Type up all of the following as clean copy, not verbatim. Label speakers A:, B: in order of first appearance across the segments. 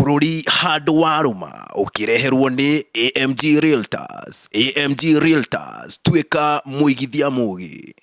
A: Bururi handũ warũma ũkĩreherwo nĩ AMG Realtors. AMG Realtors, tuĩka mũigithia mũũgĩ.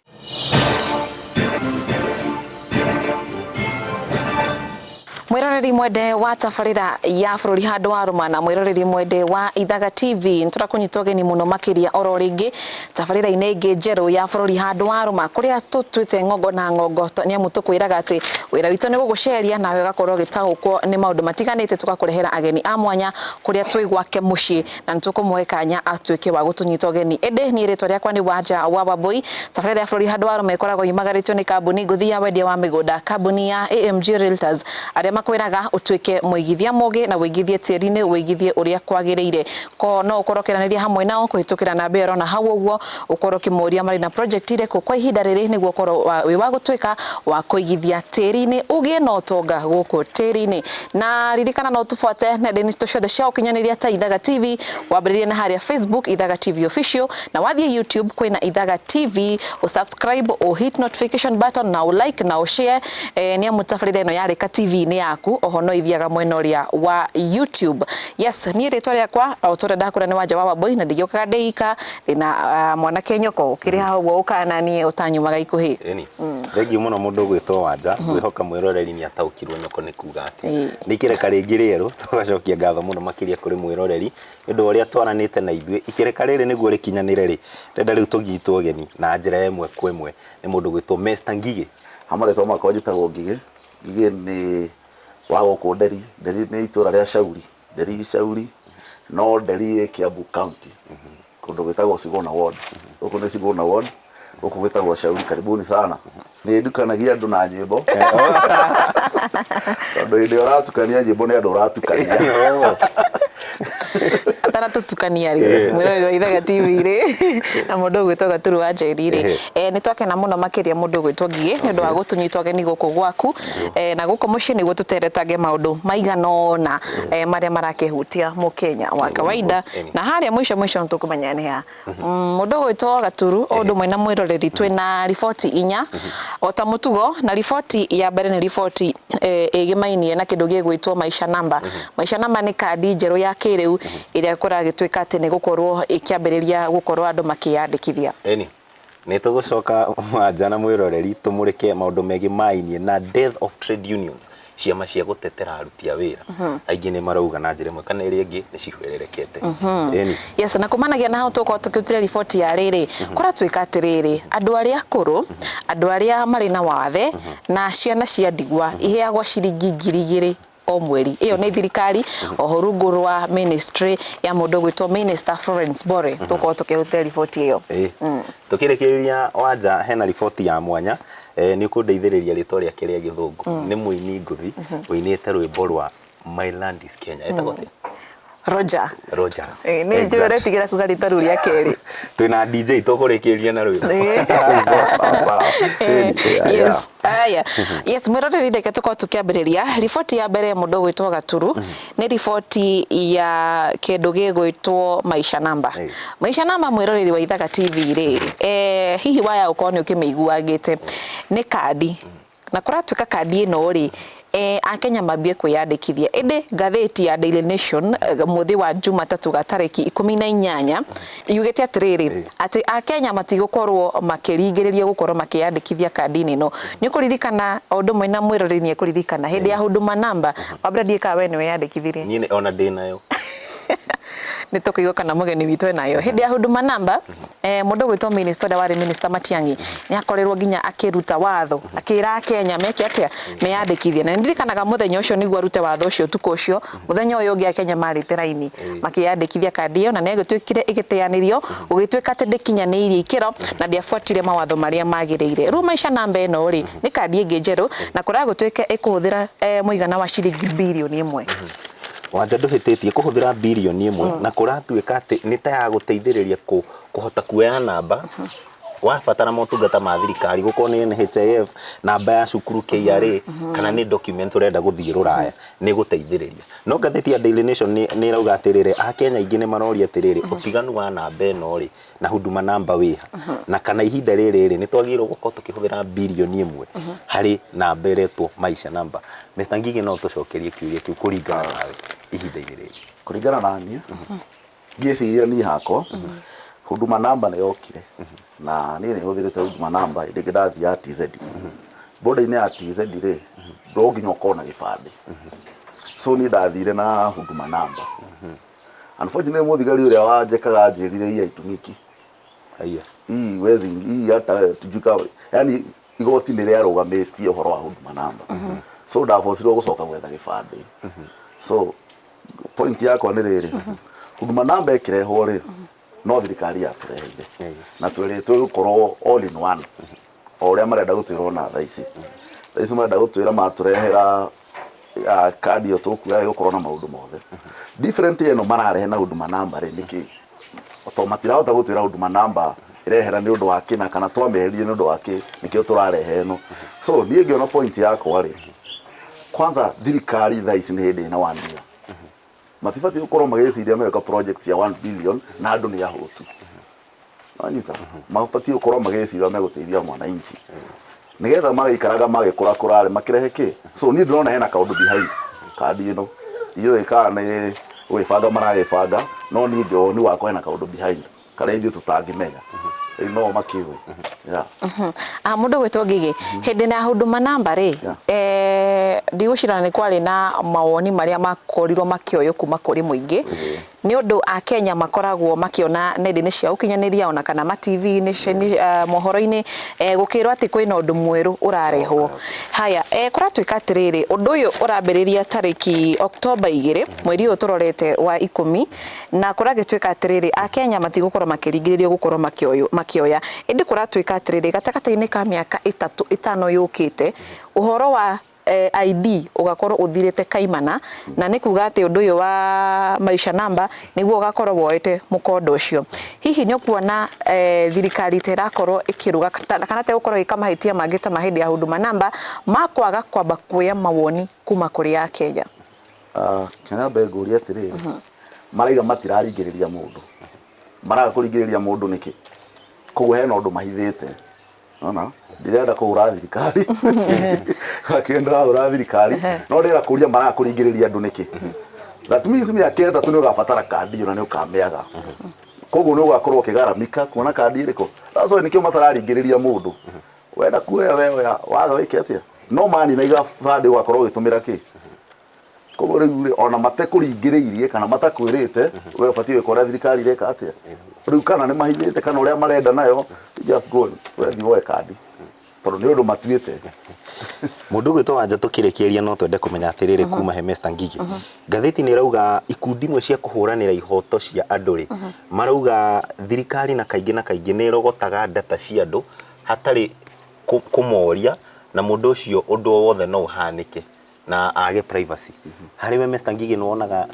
B: Mwiroreri mwende wa tabarĩra ya bũrũri handũ warũma na mwiroreri mwende wa Ithaga TV nĩtũrakunyita ũgeni mũno makĩria oro rĩngĩ tabarĩra-inĩ ĩngĩ njerũ ya bũrũri handũ warũma kũrĩa tũtuĩte ng'ongo na ng'ongo nĩamu tũkwĩraga atĩ wĩra witũ nĩ gũgũceria nawe ũgakorwo ũgĩtaũkwo nĩ maũndũ matiganĩte tũgakũrehera ageni a mwanya kũrĩa twĩ gwake mũciĩ na nĩtũkũmũhe kanya atuĩke wa gũtũnyita ũgeni. Ĩndĩ niĩ rĩtwa rĩakwa nĩ Wanja wa Wambui. Tabarĩra ya bũrũri handũ warũma ĩkoragwo yumagarĩtio nĩ kambuni ngũthi ya wendia wa mĩgũnda, kambuni ya AMG Realtors, arĩa makwĩraga ũtuĩke mũigithia mũũgĩ na wĩigithie tĩri-inĩ, wĩigithie ũrĩa kwagĩrĩire. Ko no ũkorwo ũkĩaranĩria hamwe nao kũhĩtũkĩra namba ĩyo na hau ũguo ũkorwo ũkĩmoria marĩ na project irĩkũ kwa ihinda rĩrĩ nĩguo ũkorwo wĩ wa gũtuĩka wa kũigithia tĩri-inĩ, ũgĩe na ũtonga gũkũ tĩri-inĩ. Na ririkana no tũbuate nenda-inĩ ciothe cia ũkinyanĩria ta Ithaga TV, wambĩrĩrie na harĩa Facebook Ithaga TV Official, na wathiĩ YouTube kwĩna Ithaga TV, subscribe, hit notification button na like na share. Nĩamu tabarĩra ĩno yarĩka TV-inĩ yaku, oho no ithiaga mwena ũrĩa wa YouTube. Yes, niĩ rĩtwa rĩakwa ũtũre ndakũra nĩ Wanja wa Wambui na ndigĩũkaga ndĩika ndĩna mwanake nyoko ũkĩrĩ hau ũguo ũkana niĩ ũtanyumaga ikuhĩ.
C: Thengiũ mũno mũndũ ũgwĩtwo Wanja, ngwĩhoka mwĩroreri nĩ ataũkirwo nyoko nĩ kuga atĩ nĩ ikĩreka rĩngĩ rĩerũ. Tũgacokia ngatho mũno makĩria kũrĩ mwĩroreri nĩ ũndũ ũrĩa twaranĩte na ithuĩ. Ikĩreka rĩrĩ nĩguo rĩkinyanĩre rĩ, rĩenda rĩu tũgitwo ũgeni na njĩra ĩmwe kwa ĩmwe nĩ mũndũ ũgwĩtwo Mr. Ngigĩ.
D: Amarĩtwo makwa njĩtagwo Ngigĩ. Ngigĩ nĩ wa gũkũ Nderi. Nderi nĩ itũra rĩa Shauri. Nderi Shauri no Nderi Kiambu County. Kũndũ gwĩtagwo Sigona Ward. Gũkũ nĩ Sigona Ward. Gũkũ gwĩtagwo Shauri. Karibuni sana. Nĩ ndukanagia andũ na nyĩmbo. Tondũ hĩndĩ ũratukania nyĩmbo nĩ andũ ũratukania.
B: Atara tutukania rĩ mwĩroreri wa Ithaga TV rĩ na mũndũ ũgwĩtwo Gaturu wa Njeri rĩ nĩ twakena mũno makĩria mũndũ ũgwĩtwo Ngigĩ nĩ ũndũ wa gũtũnyita ũgeni gũkũ gwaku na gũkũ mũciĩ nĩguo tũteretange maũndũ maigana ũna marĩa marakĩhutia mũkenya wa kawaida na harĩa mũico nĩ tũkũmenya nĩ ha mũndũ ũgwĩtwo Gaturu o ũndũ ũmwe na mwĩroreri twĩna riboti 4 o ta mũtugo, na riboti ya mbere nĩ riboti ĩgĩmainie na kĩndũ gĩgwĩtwo Maisha Number. Maisha Number nĩ kandi njerũ ya kĩrĩu ĩrĩa kũragĩtuĩka atĩ nĩ gũkorwo ĩkĩambĩrĩria gũkorwo andũ makĩyandĩkithia.
C: Nĩ tũgũcoka Wanja na mwĩroreri tũmũrĩke maũndũ megiĩ mainie na death of trade unions, ciama cia gũtetera aruti a wĩra. Aingĩ nĩ marauga na njĩra ĩmwe kana ĩrĩa ĩngĩ nĩ cihuererekete.
B: Yes, na kumanagia na hau tũkorwo tũkĩrutĩra riboti ya rĩrĩ kũratuĩka atĩrĩrĩ andũ arĩa akũrũ, andũ arĩa marĩ na wathe na ciana cia ndigwa iheagwo ciringi 2,000 o mweri. Iyo nĩ thirikari oho rungu rwa ministry ya mũndũ gwĩtwo Minister Florence Bore tũkorwo tũkĩrutĩra riboti ĩyo.
C: Tũkĩrĩkĩrĩria Wanja hena riboti ya mwanya nĩ ũkũndeithĩrĩria rĩtwa rĩake rĩa gĩthũngũ. Nĩ mũini ngũthi ũinĩte rwĩmbo rwa My Land is Kenya. Etagwo atĩa?
B: Roger.
C: Nĩ
B: njũĩ ũretigĩra kuga rĩtwa rĩu rĩa kerĩ.
C: Twĩna DJ tũkũrĩkĩrĩria na rwĩmbo.
B: Yes. Yes, mwĩroreri reke tũkorwo tũkĩambĩrĩria. Riboti ya mbere mũndũ gwĩtwo Gaturu nĩ riboti ya kĩndũ gĩgwĩtwo Maisha Number. Maisha Number mwĩroreri wa Ithaga TV rĩ hihi waya ũkorwo nĩ ũkĩmĩiguagĩte nĩ kandi na kũratuĩka kandi ĩno rĩ Akenya mambie kwĩyandĩkithia. Ĩndĩ ngathĩti ya Daily Nation mũthĩ wa Jumatatũ tarĩki 18 yugĩte atĩrĩrĩ atĩ Akenya matigũkorwo makĩringĩrĩria gũkorwo makĩyandĩkithia kandi-inĩ ĩno. Nĩ kũririkana o ũndũ ũmwe na mwĩroreri nĩ kũririkana hĩndĩ ya Huduma Number wambere ndiĩka we nĩ weyandĩkithirie.
C: Niĩ ona ndĩnayo.
B: Nĩ tũkĩigua kana mũgeni witũ nayo hĩndĩ ya Huduma Number mũndũ gwĩtwo minister ũrĩa warĩ Minister Matiang'i nĩ akorirwo nginya akĩruta watho akĩra Akenya meke atĩa meyandĩkithie. Na ndirikanaga mũthenya ũcio nĩguo arute watho ũcio ũtukũ ũcio, mũthenya ũyũ ũngĩ Akenya marĩte raini makĩyandĩkithia kandi ĩyo na nĩ ĩgĩtuĩkire ĩgĩteanĩrio ũgĩtuĩka atĩ ndĩkinyanĩirie ikĩro na ndiabuatire mawatho marĩa magĩrĩire. Rĩu Maisha Number ĩno rĩ nĩ kandi ĩngĩ njerũ na kũragũtuĩka ĩkũhũthĩra mũigana wa ciringi birioni 1.
C: Wanja ndũhĩtĩtie kũhũthĩra birioni 1 na kũratuĩka atĩ nĩ ta ya gũteithĩrĩria kũhota kuoya namba wabatara motungata ma thirikari gũkorwo nĩ NHIF, namba ya cukuru KRA kana nĩ document ũrenda gũthiĩ rũraya nĩ gũteithĩrĩria. No ngathĩti ya Daily Nation nĩ rauga atĩrĩrĩ Akenya aingĩ nĩ maroria atĩrĩrĩ ũtiganu wa namba ĩno rĩ na Huduma Number wĩha na kana ihinda rĩrĩ nĩ twagĩrĩirwo gũkorwo tũkĩhũthĩra birioni 1 harĩ namba ĩretwo Maisha Number. Mr. Ngigĩ no tũcokerie kĩũria kĩu kũringana nawe. ihinda-inĩ rĩrĩ?
D: Kũringana na niĩ ngĩciria niĩ hakwa Huduma Namba nĩ yokire na niĩ nĩ hũthĩrĩte Huduma Namba hĩndĩ ĩngĩ ndathiaga TZ. Boda-inĩ ya TZ rĩ no nginya ũkorwo na gĩbandĩ, so niĩ ndathire na Huduma Namba. Unfortunately mũthigari ũrĩa wanjekaga anjĩrire hii haitumiki.
C: Haya.
D: Hii hii hata tujuka, yani igoti nĩ rĩarũgamĩtie ũhoro wa Huduma Namba. So ndabocirwo gũcoka gwetha gĩbandĩ. So point yakwa nĩ rĩrĩ, Huduma Namba ĩkĩrehwo rĩ no thirikari yatũreheire na twĩrĩtwo gũkorwo all in one. O ũrĩa marenda gũtwĩra na thaa ici marenda gũtwĩra matũrehera kandi yo tũkuoya gũkorwo na maũndũ mothe. Different ĩno mararehe na Huduma Namba rĩ nĩkĩ? To matirahota gũtwĩra Huduma Namba ĩrehera nĩ ũndũ wa kĩna kana twamĩherie nĩ ũndũ wa kĩ nĩkĩo tũrarehe ĩno. So niĩ ngĩona point yakwa rĩ, kwanza thirikari thaa ici nĩ hĩndĩ ĩna 1 billion. Matibatiĩ gũkorwo magĩciria meka project ya 1 billion na andũ nĩ ahũtu. Anyita mabatiĩ gũkorwo magĩciria megũteithia mwananchi nĩgetha magaikaraga magĩkũrakũra rĩ makirehe kĩ. So niĩ ndĩrona hena kaũndũ behind kandi ĩno, iyo ĩka nĩ gwĩbanga maragĩbanga, no niĩ ngĩoni wakwa hena kaũndũ behind karĩa ithuĩ tũtangĩmenya no makiũĩ.
B: Mũndũ gwĩtwo Ngigĩ, hĩndĩ ya Huduma Namba rĩ ndigũcira nĩ kwarĩ na mawoni marĩa makorirwo makĩoywo kuma kũrĩ mũingĩ nĩ ũndũ a Kenya makoragwo makĩona nenda-inĩ cia ũkinyanĩria ona kana ma TV-inĩ mohoro-inĩ gũkĩrwo atĩ kwĩna ũndũ mwerũ ũrarehwo. Haya, kũratuĩka atĩrĩrĩ, ũndũ ũyũ ũrambĩrĩria tarĩki Oktoba 2 mweri ũyũ tũrorete wa 10 na kũragĩtuĩka atĩrĩrĩ a Kenya matigũkorwo makĩringĩrĩrio gũkorwo makĩoya. Ĩndĩ kũratuĩka atĩrĩrĩ gatagatĩ-inĩ ka mĩaka 3-5 yũkĩte ũhoro wa ID ugakorwo uthirite kaimana na nĩ kuga atĩ ũndũ ũyũ wa Maisha Namba nĩguo ugakorwo woete mũkondo ũcio. Hihi nĩ kuona thirikari terakorwo ikiruga kana te gukorwo ikamahĩtia mangĩ ta mahĩndĩ ya Huduma Namba makwaga kwamba kuoya mawoni kuma kũrĩ ya Kenya?
D: Kana mbegũria atĩrĩrĩ, maraiga matiraringĩrĩria mũndũ, maraga kũringĩrĩria mũndũ nĩkĩ? Koguo hena ũndũ mahithĩte. Ona ndirenda kũhũra thirikari akĩendera kũhũra thirikari no ndĩrenda kũria maraga kũringĩrĩria andũ nĩkĩ? That means mĩaka 3 nĩ ũgabatara kandi na nĩ ũkamĩaga, koguo nĩ ũgakorwo ũkĩgaramika kuona kandi ĩrĩkũ. Sasa nĩkĩo matararingĩrĩria mũndũ, wenda kuoya wewe waga wĩke atĩa? No mani na igabandi ũgakorwo ũgĩtũmĩra kĩ? Koguo rĩu ona matekũringĩrĩirie kana matakwĩrĩte wewe ũbatiĩ gwĩka ũrĩa thirikari ĩreka atĩa? Rĩu kana nĩ mahithĩte kana ũrĩa marenda nayo just go wendi woe kandi tondũ nĩ ũndũ matuĩte.
C: Mũndũ gwĩtwo Wanja tũkĩrĩkĩria no twende kũmenya atĩrĩrĩ kuma he Mr. Ngigĩ. Ngathĩti nĩ rauga ikundi imwe cia kũhũranĩra ihoto cia andũ rĩ marauga thirikari na kaingĩ nĩ ĩrogotaga data cia andũ hatarĩ kũmoria na mũndũ ũcio ũndũ wothe no ũhanĩke na age privacy. Harĩ we Mr. Ngigĩ nĩwonaga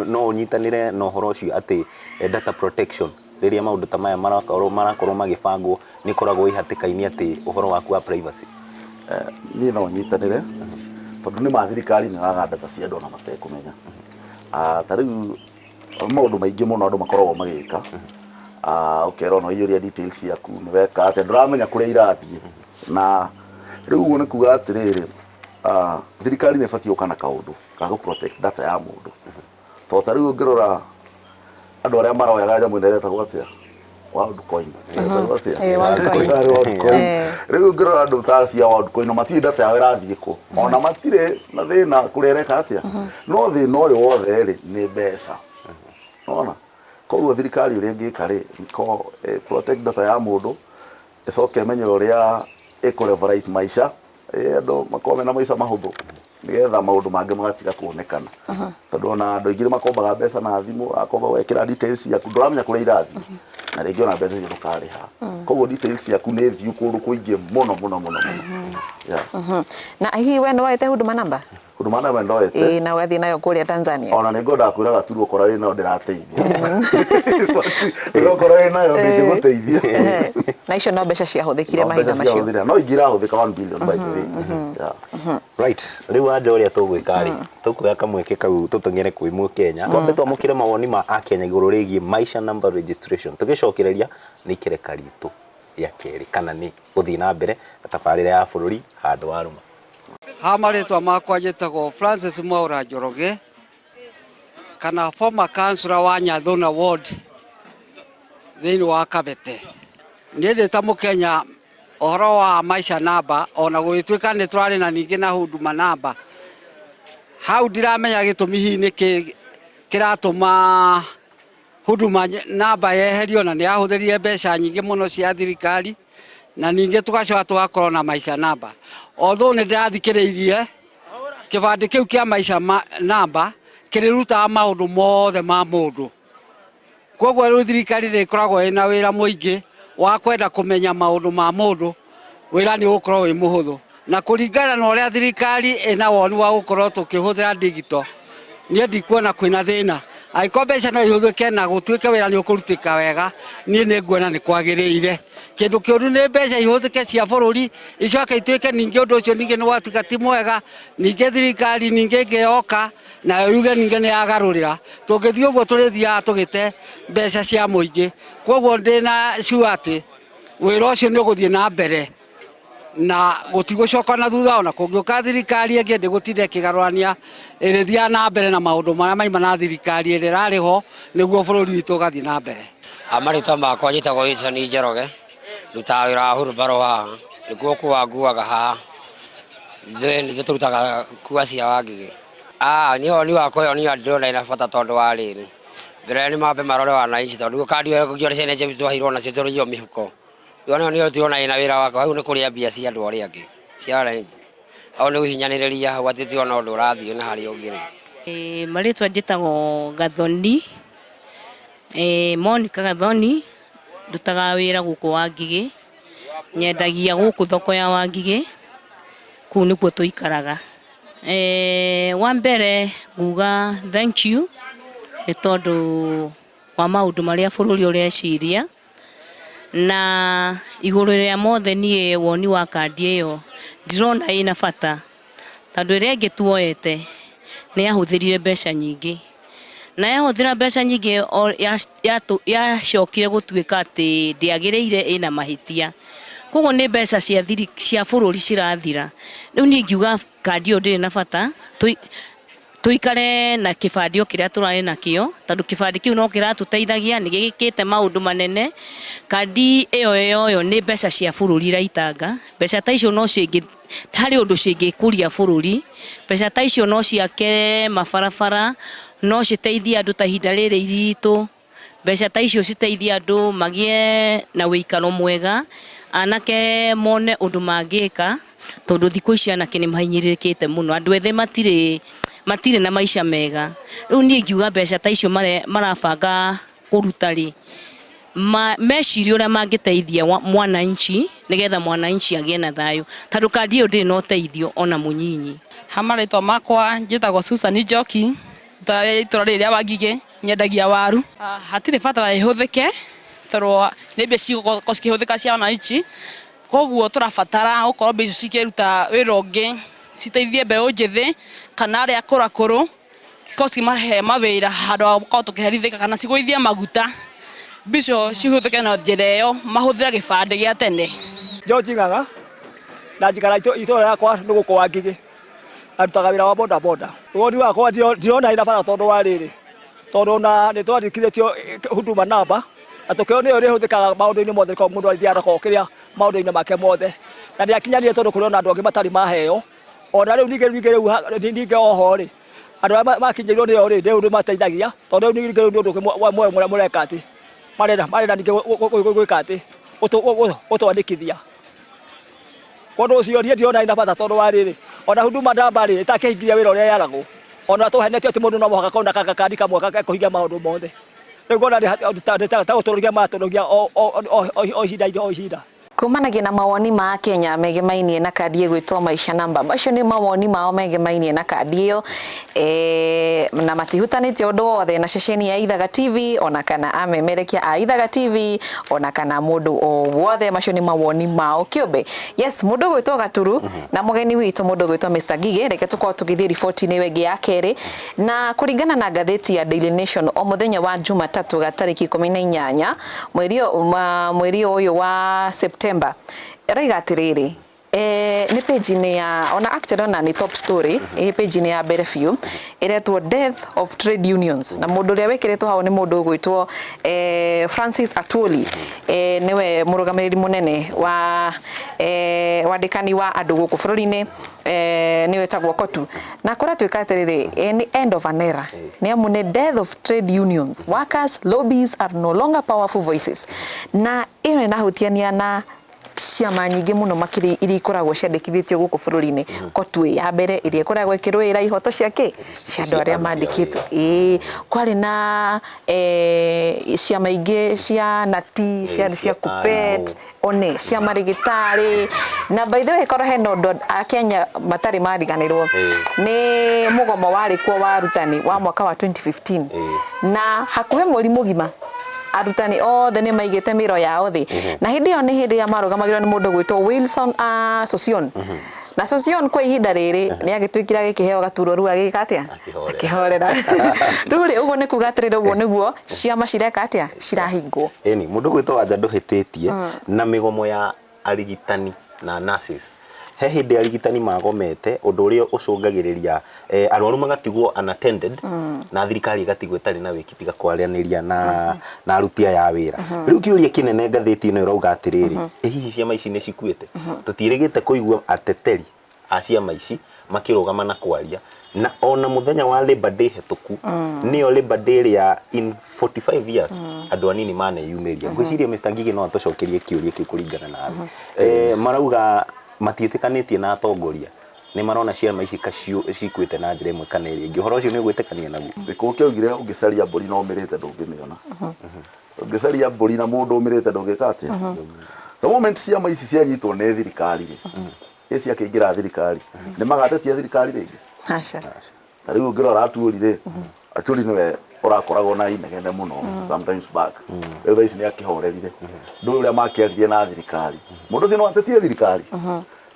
C: no ũnyitanĩre na ũhoro ũcio atĩ data protection rĩrĩa maũndũ ta maya marakorwo magĩbangwo nĩ koragwo ihatĩka-inĩ atĩ ũhoro waku wa privacy?
D: Niĩ no nyitanĩre tondũ nĩ mathirikari nĩ waga data cia andũ na matekũmenya. Ta rĩu maũndũ maingĩ mũno andũ makoragwo magĩka, ũkerwo no iyũria details ciaku nĩ weka atĩ ndũramenya kũrĩa irathiĩ, na rĩu ũguo nĩ kuga atĩrĩrĩ thirikari nĩ ĩbatiĩ gũka na kaũndũ ga gũ protect data ya mũndũ. To ta rĩu ũngĩrora andũ arĩa maroyaga nyamũ ĩrĩa ĩretagwo atĩa Worldcoin, rĩu ũngĩrora andũ ta cia Worldcoin matirĩ data yao ĩrathiĩ kũ, ona matirĩ na thĩna kũrĩa ĩreka atĩa, no thĩna ũyũ wothe rĩ nĩ mbeca. Ona koguo thirikari ũrĩa ĩngĩka rĩ nĩko protect data ya mũndũ, ĩcoke ĩmenye ũrĩa ĩkũreverize maica andũ makorwo mena maica mahũthũ nĩgetha maũndũ mangĩ magatiga kuonekana. Tondũ ona andũ aingĩ makombaga mbeca na thimũ, akomba gwĩkĩra details ciaku ndũramenya kũrĩa irathiĩ na rĩngĩ ona mbeca icio ndũkarĩha. Koguo details ciaku nĩ thiũ kũndũ kũingĩ mũno.
B: Na hihi we nĩ woete Huduma Namba?
D: Huduma Namba ndoete
B: na ũgathiĩ nayo kũrĩa Tanzania?
D: Ona nĩ ngwendaga kwĩra Gaturu ũkorwo wĩ nayo ndĩrateithia. Ũkorwo wĩ nayo ndĩngĩgũteithia. Na icio no mbeca ciahũthĩkire mahinda macio? No ingĩrahũthĩka 1 billion by the way.
C: Right, rĩu Wanja ũrĩa tũgwĩka rĩ tũkuoya kamweke kau tũtũng'ere kwĩ Mũkenya twambe twamũkĩre mawoni ma Akenya igũrũ rĩgiĩ Maisha Namba registration, tũgĩcokereria nĩ ikereka ritũ rĩa kerĩ kana nĩ gũthiĩ na mbere na tabarĩra ya bũrũri handũ wa rũma.
E: Marĩtwa makwa njĩtagwo Francis Mwaura Njoroge, kana former councillor wa Nyathuna ward thĩinĩ wa Kabete. Niĩ ndĩ ta Mũkenya ũhoro wa maisha namba ona gũgĩtuĩka nĩ twarĩ na ningĩ na huduma namba. Hau ndiramenya gĩtũmi hihi nĩkĩ kĩratũma huduma namba yeherio na nĩ yahũthĩrire mbeca nyingĩ mũno cia thirikari na ningĩ tugacoka tugakorwo na maisha namba. Although nĩ ndĩrathikĩrĩirie kĩbandĩ kĩu kĩa maisha namba kĩrĩrutaga maũndũ mothe ma mũndũ. Koguo rĩu thirikari nĩĩkoragwo ĩna wĩra mũingĩ wa kwenda kũmenya maũndũ ma mũndũ, wĩra nĩ ũgũkorwo wĩ mũhũthũ. Na kũringana na ũrĩa thirikari ĩna woni wa gũkorwo tũkĩhũthĩra digital, niĩ ndikuona kwĩna thĩna. Angĩkorwo mbeca no ihũthĩke na gũtuĩke wĩra nĩ ũkũrutĩka wega, niĩ nĩnguona nĩ kwagĩrĩire. Kĩndũ kĩũru nĩ mbeca ihũthĩke cia bũrũri icoke ituĩke ningĩ ũndũ ũcio ningĩ nĩ watuĩka ti mwega, ningĩ thirikari ningĩ ĩngĩoka na yuge ningĩ nĩ yagarũrĩra. Tũngĩthiĩ ũguo tũrĩthiaga tũgĩte mbeca cia mũingĩ. Koguo ndĩna sure atĩ wĩra ũcio nĩ ũgũthiĩ na mbere na gũtigũcoka na thutha ona kũngĩũka thirikari ĩngĩ ndĩgũtinda ĩkĩgarũrania, ĩrĩthiaga na mbere na maũndũ marĩa maima na thirikari ĩrĩa ĩrarĩ ho nĩguo bũrũri witũ ũgathiĩ na mbere.
F: Marĩtwa makwa njĩtagwo Wilson Njoroge, ndutaga wĩra wa hurumbarũ haha, nĩkuo nguaga haha, nĩ tũrutaga kua cia Wangigĩ. Niĩ woni wakwa ũyũ niĩ ndĩrona ĩna bata tondũ wa rĩrĩ, mbere nĩ mambe marore wananchi tondũ kandi ĩyo ciana icio twaheirwo nacio tũrĩo mĩhuko. Yona nĩ tũrona ĩna wĩra wake, hau nĩ kũrĩa mbia cia andũ arĩa angĩ cia wananchi. Hau nĩ gũhinyanĩrĩria hau atĩ tuona ũndũ ũrathiĩ na harĩa ũngĩ.
G: Marĩtwa njĩtagwo Gathoni, Monica Gathoni, ndutaga wĩra gũkũ Wangigĩ, nyendagia gũkũ thoko ya Wangigĩ, kũu nĩkuo tũikaraga. Wa mbere nguga thank you nĩ tondũ wa maũndũ marĩa bũrũri ũreciria, na igũrũ rĩa mothe niĩ woni wa kandi ĩyo ndĩrona ĩna bata tondũ ĩrĩa ĩngĩ tuoete nĩ yahũthĩrire mbeca nyingĩ, na yahũthĩra mbeca nyingĩ yacokire gũtuĩka atĩ ndĩagĩrĩire ĩna mahĩtia. Koguo nĩ mbeca cia bũrũri cirathira. Rĩu niĩ ngiuga kandi ĩyo ndĩrĩ na bata, tuikare na kĩbandĩ o kĩrĩa tũrarĩ nakĩo tondũ kĩbandĩ kĩu no kĩratũteithagia, nĩ gĩkĩte maũndũ manene. Kandi ĩyo nĩ mbeca cia bũrũri iraitanga. Mbeca ta icio no harĩ ũndũ cingĩkũria bũrũri. Mbeca ta icio no ciake mabarabara, no citeithie andũ ta ihinda rĩrĩ iritũ. Mbeca ta icio citeithie andũ magĩe na wĩikaro mwega, anake mone ũndũ mangĩka tondũ thikũ ici anake nĩ mahinyĩrĩrĩkĩte mũno. Andũ ethĩ matirĩ na maisha mega. Rĩu niĩ ngiuga mbeca ta icio marabanga kũruta rĩ, meciria ũrĩa mangĩteithia mwananchi nĩgetha mwananchi agĩe na thayũ, tondũ kandi ĩyo ndĩrĩ na ũteithio ona mũnyinyi.
H: Marĩtwa makwa njĩtagwo Susan Njoki, itũra rĩrĩa Wangigĩ, nyendagia waru. Hatirĩ bata wa ĩhũthĩke tondũ nĩ mbia cigũkorwo cikĩhũthĩka cia wananchi. Koguo tũrabatara gũkorwo mbia icio cikĩruta wĩra ũngĩ, citeithie mbeũ njĩthĩ kana arĩa akũrũ cikorwo cikĩmahe mawĩra handũ wa gũkorwo tũkĩherithĩka, kana cigũithie maguta. Mbia icio cihũthĩke na njĩra ĩyo, mahũthĩre gĩbandĩ gĩa tene.
I: George Ng'ang'a, na njikara itũra rĩakwa nĩ gũkũ Wangigĩ, arutaga wĩra wa boda boda. Woni wakwa ndirona ĩna bata tondũ wa rĩrĩ, tondũ na nĩ twandĩkithĩtio huduma namba na tũkĩo nĩyo ĩhũthĩkaga maũndũ-inĩ mothe ko mũndũ athiaga kĩrĩa maũndũ-inĩ make mothe, na nĩakinyanĩire tondũ kũrĩ ona andũ angĩ matarĩ maheo. Ona rĩu ningĩ oho rĩ, andũ arĩa makinyĩirwo nĩyo rĩ nĩ ũndũ mateithagia, tondũ rĩu ningĩ nĩ ũndũ ũmwe mũreka atĩ marenda ningĩ gwĩka atĩ gũtwandĩkithia. Ũndũ ũcio niĩ ndirona ĩna bata tondũ wa rĩrĩ, ona huduma namba rĩ ĩtakĩhingirie wĩra ũrĩa yaragwo, ona tũhenetio atĩ mũndũ no mũhaka korwo na gakandi kamwe gekũhingia maũndũ mothe. Rĩu ngona ta gũtũrũgia matũrũgia o ihinda.
B: Kumanagia na mawoni ma Kenya megemainie na kandi ĩgwĩtwo maisha namba. Macio nĩ mawoni mao megemainie na kandi ĩyo, na matihutanĩtie ũndũ wothe na ceceni ya Ithaga TV ona kana amemerekia a Ithaga TV ona kana mũndũ o wothe. Macio nĩ mawoni mao kĩũmbe. Yes, mũndũ ũgwĩtwo Gaturu na mũgeni witũ mũndũ ũgwĩtwo Mr. Ngigĩ. Reke tũkorwo tũgĩthiĩ riboti-inĩ ĩyo ĩngĩ ya kerĩ, na kũringana na ngathĩti ya Daily Nation o mũthenya wa Jumatatũ gatarĩki 18 mweri ũyũ wa September, raiga atĩrĩrĩ, nĩ page-inĩ ya ona actually ona nĩ top story page-inĩ ya mbere biũ ĩretwo Death of Trade Unions na mũndũ ũrĩa wĩkĩrĩtwo hau nĩ mũndũ ũgwĩtwo Francis Atwoli nĩwe mũrũgamĩrĩri mũnene wa wandĩkani wa andũ gũkũ bũrũri-inĩ nĩwe wĩtagwo Kotu na kũratuĩka atĩrĩrĩ nĩ end of an era nĩ amu nĩ death of trade unions workers lobbies are no longer powerful voices na ĩno ĩnahutiania na ciama nyingĩ mũno makĩria iria ikoragwo ciandĩkithĩtio gũkũ bũrũri-inĩ Kotu ya mbere iria ikoragwo ikĩrũĩra ihoto ciake cia andũ arĩa mandĩkĩtwo kwarĩ na ciama ingĩ cia nati cia KUPPET one cia marigitari na by the way korwo hena ũndũ a Kenya matarĩ mariganĩrwo nĩ mũgomo warĩ kuo wa arutani wa mwaka wa 2015 na hakuhĩ mweri mũgima arutani othe nĩ maigĩte mĩro yao thĩ na hĩndĩ ĩyo nĩ hĩndĩ ya marũgamagĩrĩrwo nĩ mũndũ gwĩtwo Wilson Sossion na Sossion kwa ihinda rĩrĩ nĩ agĩtuĩkira gĩkĩheo gaturo rĩu agĩka atĩa akĩhorera rĩu rĩ ũguo nĩ kuga atĩrĩrĩ ũguo nĩguo ciama cireka atĩa cirahingwo
C: ĩni mũndũ gwĩtwo Wanja ndũhĩtĩtie na mĩgomo ya arigitani na nurses he hĩndĩ arigitani magomete ũndũ ũrĩa ũcũngagĩrĩria arwaru magatigwo unattended na thirikari igatigwo itarĩ na wĩki tiga kwaranĩria na aruti aya a wĩra rĩu kĩũria kĩnene ngathĩti-ino ĩrauga atĩrĩrĩ hihi ciama ici nĩ cikuĩte tũtiĩrĩgĩte kũigua ateteri a ciama ici makĩrũgama na kwaria na ona mũthenya wa Labor Day hetũku nĩyo Labor Day ĩrĩa in 45 years andũ anini maneyumĩria ngwĩciria Mr. Ngigi no atũcokerie kĩũria kĩu kũringana nawe marauga matiĩtĩkanĩtie na atongoria nĩ marona ciama ici cikuĩte na njĩra ĩmwe kana ĩrĩa ĩngĩ ũhoro ũcio nĩ ũgwĩtĩkania naguo
D: gĩkũũ kĩaugire ũngĩcaria mbũri na ũmĩrĩte ndũngĩmĩona ũngĩcaria mbũri na mũndũ ũmĩrĩte ndũngĩka atĩa the moment ciama ici cianyitwo nĩ thirikari rĩ ciakĩingĩra thirikari nĩ magatetia thirikari rĩngĩ
B: aca
D: ta rĩu ũngĩrora Atwoli nĩwe ũrakoragwo na inegene mũno sometimes back rĩu thaa ici nĩ akĩhorerire ndũĩ ũrĩa makĩaririe na thirikari mũndũ ũcio no atetie thirikari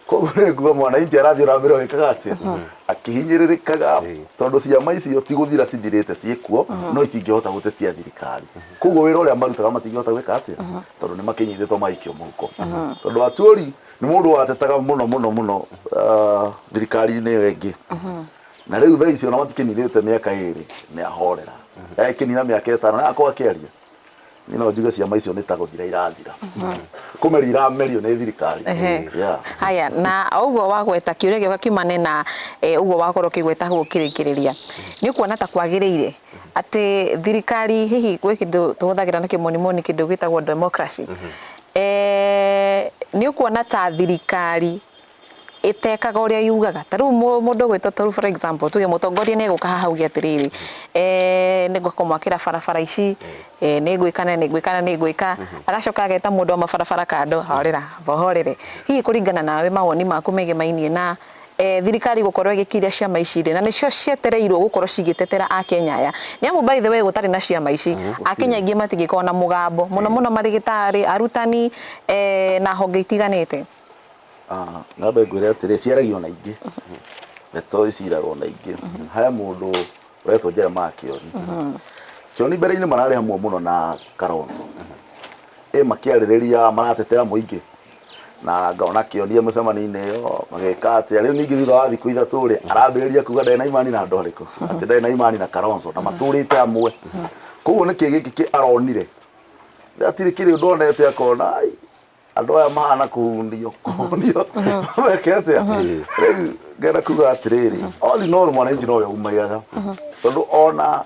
D: koguo nĩ nguga mwananchi arathiĩ na mbere gwĩkaga atĩa akĩhinyĩrĩrĩkaga tondũ ciama icio ti gũthira cithirĩte ciĩkuo no itingĩhota gũtetia thirikari koguo wĩra ũrĩa marutaga matingĩhota gwĩka atĩa tondũ nĩ makĩnyitĩtwo maikio mũhuko tondũ Atwoli nĩ mũndũ watetaga mũno thirikari-inĩ ĩyo ĩngĩ na rĩu thaa icio ona matikĩninĩte mĩaka ĩrĩ nĩ ahorera ekĩnina mĩaka ĩtano na akorwo akĩaria niĩ no njuge ciama icio nĩ ta gũthira irathira kũmeria iramerio nĩ thirikari
B: haya na ũguo wagweta kĩũria gĩoka kiumane na ũguo wakorwo kĩgweta gũkĩrĩkĩrĩria nĩ kuona ta kwagĩrĩire atĩ thirikari hihi gwĩ kĩndũ tũhũthagĩra na kĩmonimoni kĩndũ gĩtagwo democracy nĩ kuona ta thirikari itekaga ũrĩa yugaga ta rĩu mũndũ gwĩtwo ta for example tuge mũtongoria nĩ egũka haha uge atĩrĩrĩ nĩ ngũkũmwakĩra barabara ici nĩ ngwĩka agacoka ageta mũndũ wa mabarabara kando horere hihi kũringana nawe mawoni maku megemainie na thirikari gũkorwo ĩgĩkiria ciama ici na nĩcio cietereirwo gũkorwo cigĩtetera a Kenya aya nĩ amu by the way gũtarĩ na ciama ici a Kenya aingĩ matingĩkorwo na mũgambo mũno marigitari arutani na honge itiganĩte
D: ng'ambe ngwĩre atĩrĩ ciaragio na ingĩ ndeto iciragwo na ingĩ haya mũndũ ũretwo Jeremiah Kioni mbere-inĩ mararĩ hamwe mũno na Kalonzo makĩarĩrĩria maratetera mũingĩ na ngona Kioni mũcemanio-inĩ ĩyo magĩka atĩa rĩu ningĩ thutha wa thikũ ithatũ rĩ arambĩrĩria kuga ndarĩ na imani na andũ arĩkũ atĩ ndarĩ na imani na Kalonzo na matũrĩte amwe koguo nĩkĩ gĩkĩ aronire atirĩ kĩrĩ ũndũ onete akona andũ aya mahana kũhundio meke atĩa rĩu ngenda kuga atĩrĩrĩ all in all mwananchi nowe umaiaga tondũ ona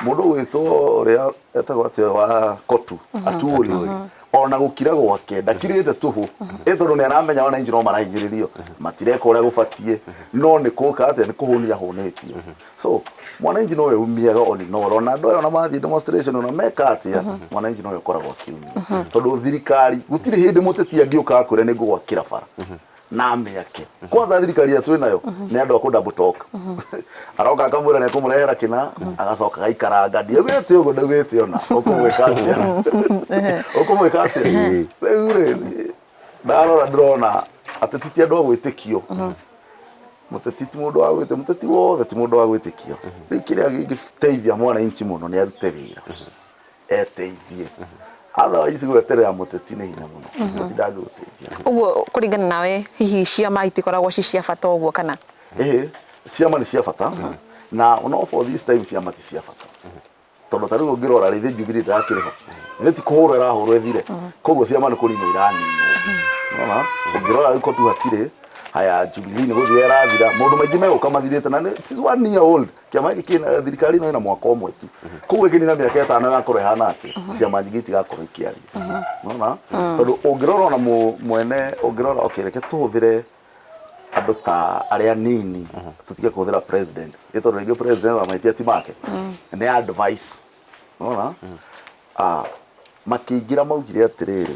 D: mũndũ gwĩtwo ũrĩa etagwo atĩa wa Kotu Atwoli ona gũkira gwake ndakirĩte tũhũ tondũ nĩ aramenya wananchi no marahinyĩrĩrio matireka ũrĩa gũbatiĩ no nĩ kũka atĩa nĩ kũhũnia hũnĩtio so mwananchi nowe umiaga all in all ona andũ aya ona mathiĩ demonstration ona meka atĩa mwananchi nowe ũkoragwo akiumia tondũ thirikari gũtirĩ hĩndĩ mũteti angĩũka kũrĩa nĩ ngũgwakĩra bara na mĩake kwanza thirikari ya twĩ nayo nĩ andũ akũ double talk aroka akamwĩra nĩ kũmũrehera kĩna agacoka gaikaranga ndiaugĩte ũguo ndaugĩte ona ũkũmwĩka atĩa rĩu rĩ ndarora ndĩrona ateti ti andũ a gwĩtĩkio mũteti ti mũndũ wa gwĩtĩkio mũteti wothe ti mũndũ wa gwĩtĩkio rĩu kĩrĩa gĩteithia mwananchi mũno nĩ arute wĩra eteithie otherwise gweterera muteti nĩ hinya mũno ndangĩgũteithia.
B: Ũguo kũringana nawe hihi ciama itikoragwo cia bata ũguo kana?
D: Ciama nĩ cia bata na no for this time ciama ti cia bata tondũ tarĩu ũngĩrora rĩthĩ Jubilee ndĩrakĩrĩho nĩ ti kũhũrwo ĩrahũrwo ĩthire koguo ciama nĩ kũrinwo iraninwo ũngĩrora gĩko tu hatirĩ haya Jubilee nĩ gũthia ĩrathira maũndũ maingĩ megũka mathirĩte na it's 1 year old kĩama gĩkĩ kĩna thirikari ĩno ĩna mwaka ũmwe tu koguo ĩkĩnina mĩaka 5 yakorwo ĩhana atĩ ciama nyingĩ itigakorwo ikĩaria tondũ ũngĩrora ona mwene ũngĩrora reke tũhũthĩre andũ ta arĩa nini tutige kũhũthĩra president tondũ rĩngĩ president amaitia ti make nĩ advice makĩingĩra maugire atĩrĩrĩ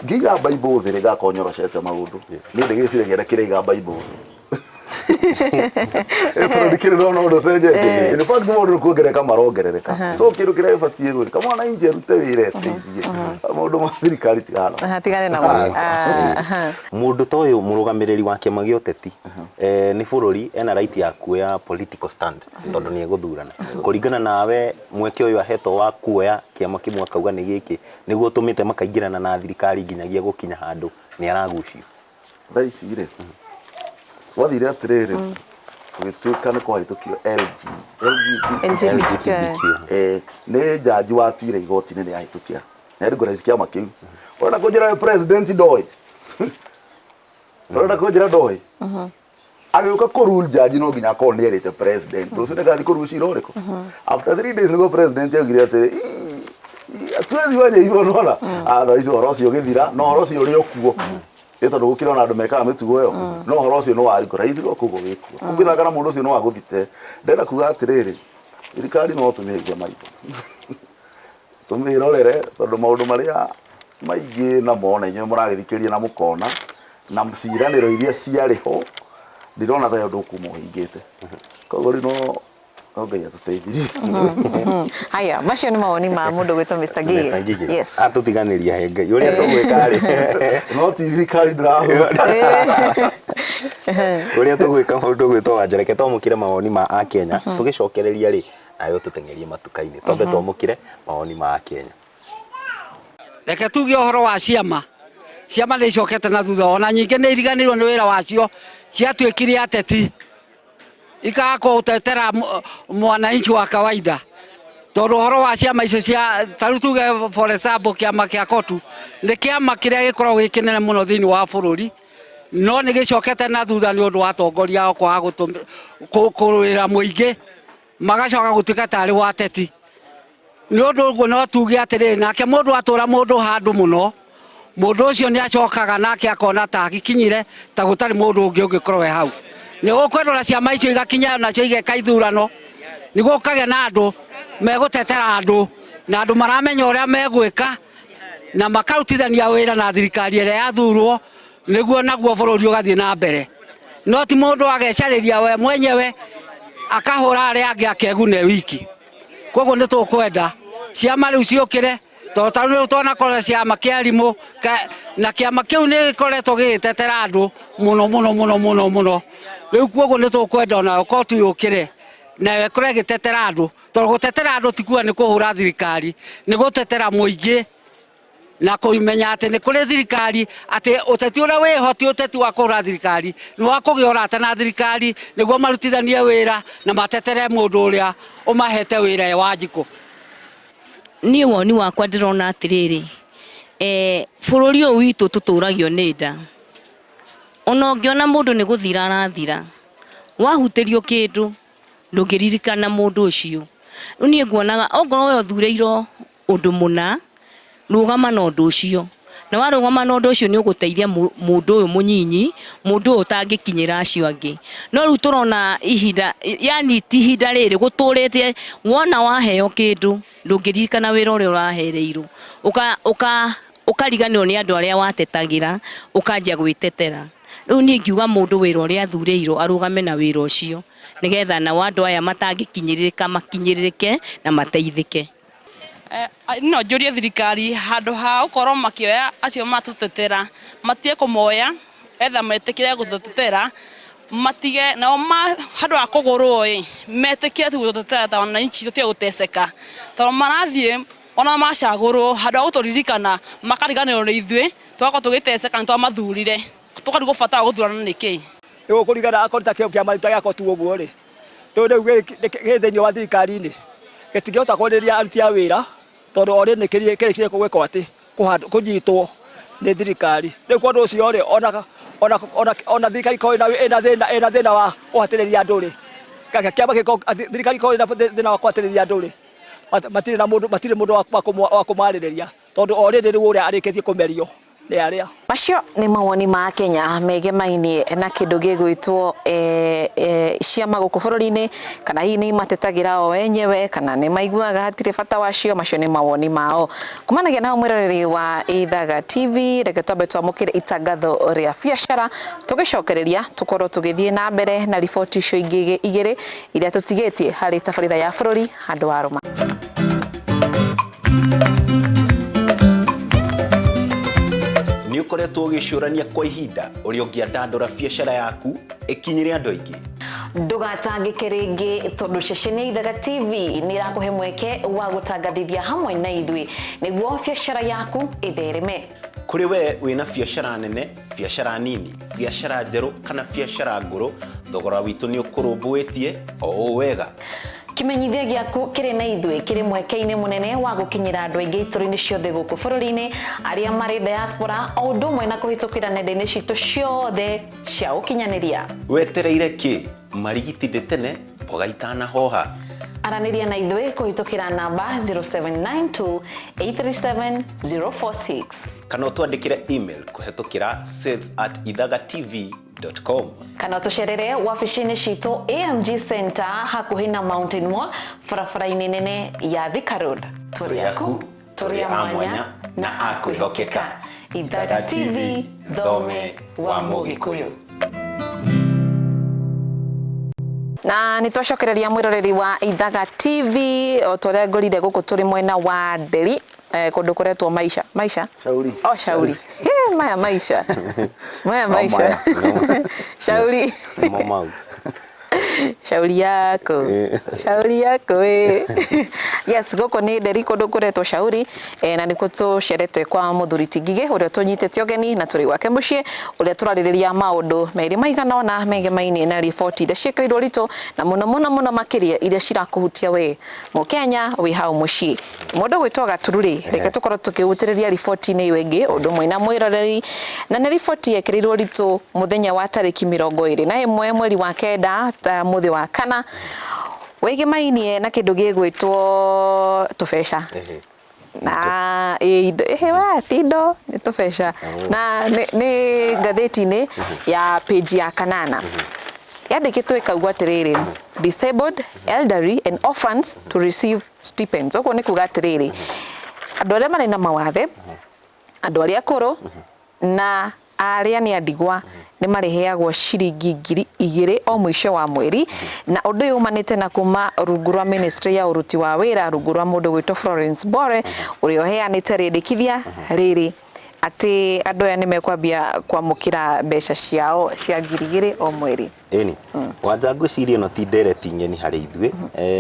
D: ngiga Bible thĩ rĩgakoronyoroshete maũndũ nĩ ndĩgĩciragia kĩrĩa Bible bũrũri kĩrĩ no ũndũ cenjetie in fact maũndũ kuongereka marongerereka so kĩndũ kĩrĩa gĩbatiĩ gwĩka mwana inji arute wĩra eteithie maũndũ ma thirikari
B: tigane na
C: mũndũ ta ũyũ mũrũgamĩrĩri wa kĩama gĩa ũteti nĩ bũrũri ena right ya kuoya political stand tondũ nĩ egũthurana kũringana nawe mweke ũyũ ahetwo wa kuoya kĩama kĩmwe akauga nĩ gĩkĩ nĩguo tũmĩte makaingĩrana na thirikari nginyagia gũkinya handũ nĩ aragucio
D: thaa ici rĩ wathire atĩrĩrĩ gũgĩtuĩka nĩ kũhĩtũkio LGBTQ nĩ jaji watuire igoti-inĩ nĩ ahĩtũkia na recognize kĩama kĩu ũrenda kũnjĩra president ndoĩ ũrenda kũnjĩra ndoĩ agĩũka kũrule jaji no nginya akorwo nĩ erĩte president rũciũ ndagathiĩ kũrule cira ũrĩkũ after 3 days nĩguo president augire atĩ twethiĩ wanya igũrũ nona thaa ici ũhoro ũcio ũgĩthira no ũhoro ũcio ũrĩ okuo tondũ gũkĩra ona andũ mekaga mĩtugo ĩyo no ũhoro ũcio nĩ wariko raithi koguo wĩkuo ũngĩthaka na mũndũ ũcio no agũthite ndenda kuga atĩrĩrĩ thirikari no tũmĩhĩnge maitho tũmĩrorere tondũ maũndũ marĩa maingĩ na mona inyuĩ mũragĩthikĩria na mũkona na ciiranĩro iria ciarĩho ndirona ta ũndũ kuma ũhingĩte koguo rĩ no Ngai atũteithirie.
B: Haya, macio nĩ mawoni ma mũndũ gwĩtwo Mr. Gigi. Yes.
C: Atũtiganĩria he Ngai. Ũrĩa tũgwĩka rĩ.
D: No ti thirikari ndĩrahũra.
C: Ũrĩa tũgwĩka mũndũ gwĩtwo Wanjereke twamũkire mawoni ma Akenya tũgĩcokereria rĩ nayo tũteng'erie matuka-inĩ twambe twamũkire mawoni ma Akenya.
E: Reke tuge ũhoro wa ciama nĩ icokete na thutha ona nyingĩ nĩ iriganĩirwo nĩ wĩra wacio ciatuĩkire ateti ikaga gũtetera mwananchi wa kawaida tondũ ũhoro wa ciama icio cia tarĩu tuge for example kĩama kĩa Kotu nĩ kĩama kĩrĩa gĩkoragwo gĩ kĩnene mũno thĩinĩ wa bũrũri no nĩ gĩcokete na thutha nĩ ũndũ wa atongoria ao kwaga kũrũĩra mũingĩ magacoka gũtuĩka tarĩ wateti nĩ ũndũ ũguo no tuge atĩrĩrĩ nake mũndũ atũra mũndũ handũ mũno mũndũ ũcio nĩ acokaga nake akona ta agĩkinyire ta gũtarĩ mũndũ ũngĩ ũngĩkorwo hau nĩ gũkwendora ciama icio igakinya nacio igeka ithurano nĩguo kagĩa na andũ megũtetera andũ na andũ maramenya ũrĩa megwĩka na makarutithania wĩra na thirikari ĩrĩa yathurwo nĩguo naguo bũrũri ũgathiĩ na mbere no ti mũndũ agecarĩria we mwenyewe akahũra arĩa angĩ akegune wiki koguo nĩ tũkwenda ciama rĩu ciũkĩre tondũ tarĩu nĩ twanakora ciama kĩa Arimũ na kĩama kĩu nĩ gĩkoretwo gĩgĩtetera andũ mũno rĩu koguo nĩ tũkwenda ona Kotu yũkĩre nayo ĩkorwo ĩgĩtetera andũ tondũ gũtetera andũ ti kuga nĩ kũhũra thirikari nĩ gũtetera mũingĩ na kũmenya atĩ nĩ kũrĩ thirikari atĩ ũteti ũrĩa wĩho ti ũteti wa kũhũra thirikari nĩ wa kũgĩa ũrata na thirikari nĩguo marutithanie wĩra na matetere mũndũ ũrĩa ũmahete wĩra wa Wanjikũ.
G: Niĩ woni wakwa ndĩrona atĩrĩrĩ bũrũri ũyũ witũ tũtũragio nĩ nda ona ũngĩona mũndũ nĩ gũthira arathira wahutĩrio kĩndũ ndũngĩririkana mũndũ ũcio rĩu niĩ nguonaga ongorwo we ũthurĩirwo ũndũ mũna rũgama na ũndũ ũcio na warũgama na ũndũ ũcio nĩ ũgũteithia mũndũ ũyũ mũnyinyi mũndũ ũyũ ũtangĩkinyĩra acio angĩ no rĩu tũrona ihinda yani ti ihinda rĩrĩ gũtũrĩte wona waheo kĩndũ ndũngĩririkana wĩra ũrĩa ũrahereirwo ũkariganĩrwo nĩ andũ arĩa watetagĩra ũkanjia gwĩtetera rĩu niĩ ngiuga mũndũ wĩra ũrĩa athurĩirwo arũgame na wĩra ũcio nĩgetha nao andũ aya matangĩkinyĩrĩrĩka makinyĩrĩrĩke na mateithĩke.
H: No njũrie thirikari handũ ha ũkorwo makĩoya acio matũtetera matige kũmoya etha metĩkĩre gũtũtetera matige nao handũ ha kũgũrwo metĩkĩre tu gũtũtetera ta wananchi tutige gũteceka tondũ marathiĩ ona macagũrwo handũ ha gũtũririkana makariganĩrwo nĩ ithuĩ twakorwo tũgĩteceka nĩ twamathurire tũkarigwo bata wa gũthurana nĩkĩ
I: nĩguo kũringana akorwo ta kĩama gitũ gĩakorwo tu ũguo rĩ rĩu gĩ thĩinĩ wa thirikari-inĩ gĩtingĩhota kũrĩrĩria aruti a wĩra tondũ o rĩu nĩ kĩrĩkire gwĩkwo atĩ kũnyitwo nĩ thirikari rĩu kwa ũndũ ũcio rĩ ona thirikari ĩna thĩna wa kũhatĩrĩria andũ rĩ kĩama thirikari ĩna thĩna wa kũhatĩrĩria andũ rĩ matirĩ mũndũ wa kũmarĩrĩria tondũ o rĩrĩ rĩu ũrĩa arĩkĩtie kũmerio nĩ arĩa.
B: Macio nĩ mawoni ma Kenya megemainie na kĩndũ gĩgwĩtwo ciama gũkũ bũrũri-inĩ kana hihi nĩ imatetagĩra o wenyewe kana nĩ maiguaga hatirĩ bata wacio. Macio nĩ mawoni mao. Kumanagia nao mwĩroreri wa Ithaga TV, reke twambe twamũkĩre itangatho rĩa biacara tũgĩcokereria tũkorwo tũgĩthiĩ na mbere na riboti icio ingĩ igĩrĩ iria tũtigĩtie harĩ tabarĩra ya bũrũri handũ wa Rũma.
C: Nĩ ukoretwo ũgĩcũrania kwa ihinda ũrĩa ũngĩandandũra biacara yaku ĩkinyĩre andũ aingĩ.
B: Ndũgatangĩke rĩngĩ tondũ ceceni ya Ithaga TV nĩ irakũhe mweke wa gũtangathithia hamwe na ithuĩ nĩguo biacara yaku ĩthereme.
C: Kũrĩ we wĩna biacara nene, biacara nini, biacara njerũ kana biacara ngũrũ, thogora witũ nĩ ũkũrũmbũĩtie o ũũ wega.
B: Kimenyithia gĩaku kĩrĩ na ithuĩ kĩrĩ mweke-inĩ mũnene wa gũkinyĩra andũ aingĩ itũũra-inĩ ciothe gũkũ bũrũri-inĩ arĩa marĩ diaspora o ũndũ ũmwe na kũhĩtũkĩra nenda-inĩ citũ ciothe cia ũkinyanĩria.
C: Wetereire kĩ? Marigiti tene mboga itanahoha.
B: Aranĩria na ithuĩ kũhĩtũkĩra namba 0792837046
C: kana ũtwandĩkĩre email kũhĩtũkĩra sales@ithagatv.com
B: kana tũcerere wabici-inĩ citũ AMG Center hakuhĩ na Mountain Mall barabara-inĩ nene ya Thika Road. Tũrĩ aku, tũrĩ a mwanya na a kwĩhokeka. Ithaga TV, thome wa Mũgĩkũyũ. Na nitwacokereria mwiroreri wa Ithaga TV o tũrĩa ngorire gũkũ tũrĩ mwena wa Nderi kũndũ kũretwo Maisha
D: Shauri
B: Shauri Maisha Shauri shauri yako yes gũkũ nĩ Nderi kũndũ kũretwo Shauri na nĩkuo tũcerete kwa mũthuri Tingigĩ ũrĩa tũnyitĩte ũgeni na tũrĩ gwake mũciĩ ũrĩa tũrarĩrĩria maũndũ merĩ maigana ũna megemainie na riboti iria ciĩkĩrĩirwo ritũ na mũno makĩria iria cirakũhutia we Mũkenya wĩ hau mũciĩ. Mũndũ gwĩtwo Gatururi, reke tũkorwo tũkĩhutĩrĩria riboti-inĩ ĩyo ĩngĩ ũndũ ũmwe na mwĩroreri na nĩ riboti yekĩrĩirwo ritũ mũthenya wa tarĩki 21 mweri wa kenda mũthĩ wa kana wegemainie na kĩndũ gĩgwĩtwo tũbeca na tindo nĩ tũbeca na nĩ ngathĩti-inĩ ya page ya kanana yandĩkĩtwo ĩkaugwa atĩrĩrĩ disabled, elderly and orphans to receive stipends. Ũguo nĩ kuga atĩrĩrĩ andũ arĩa marĩ na mawathe, andũ arĩa akũrũ na arĩa nĩ andigwa nĩ mareheagwo ciringi 2,000 o mũico wa mweri na ũndũ ũyũ umanĩte na kuma rungu rwa ministry ya ũruti wa wĩra rungu rwa mũndũ gwĩtwo Florence Bore ũrĩa ũheanĩte rĩndĩkithia rĩrĩ atĩ andũ aya nĩ mekwambia kwamũkĩra mbeca ciao cia 2,000 o mweri.
C: Ĩni wanja ngwĩciria ĩno ti ndereti ng'eni harĩ ithuĩ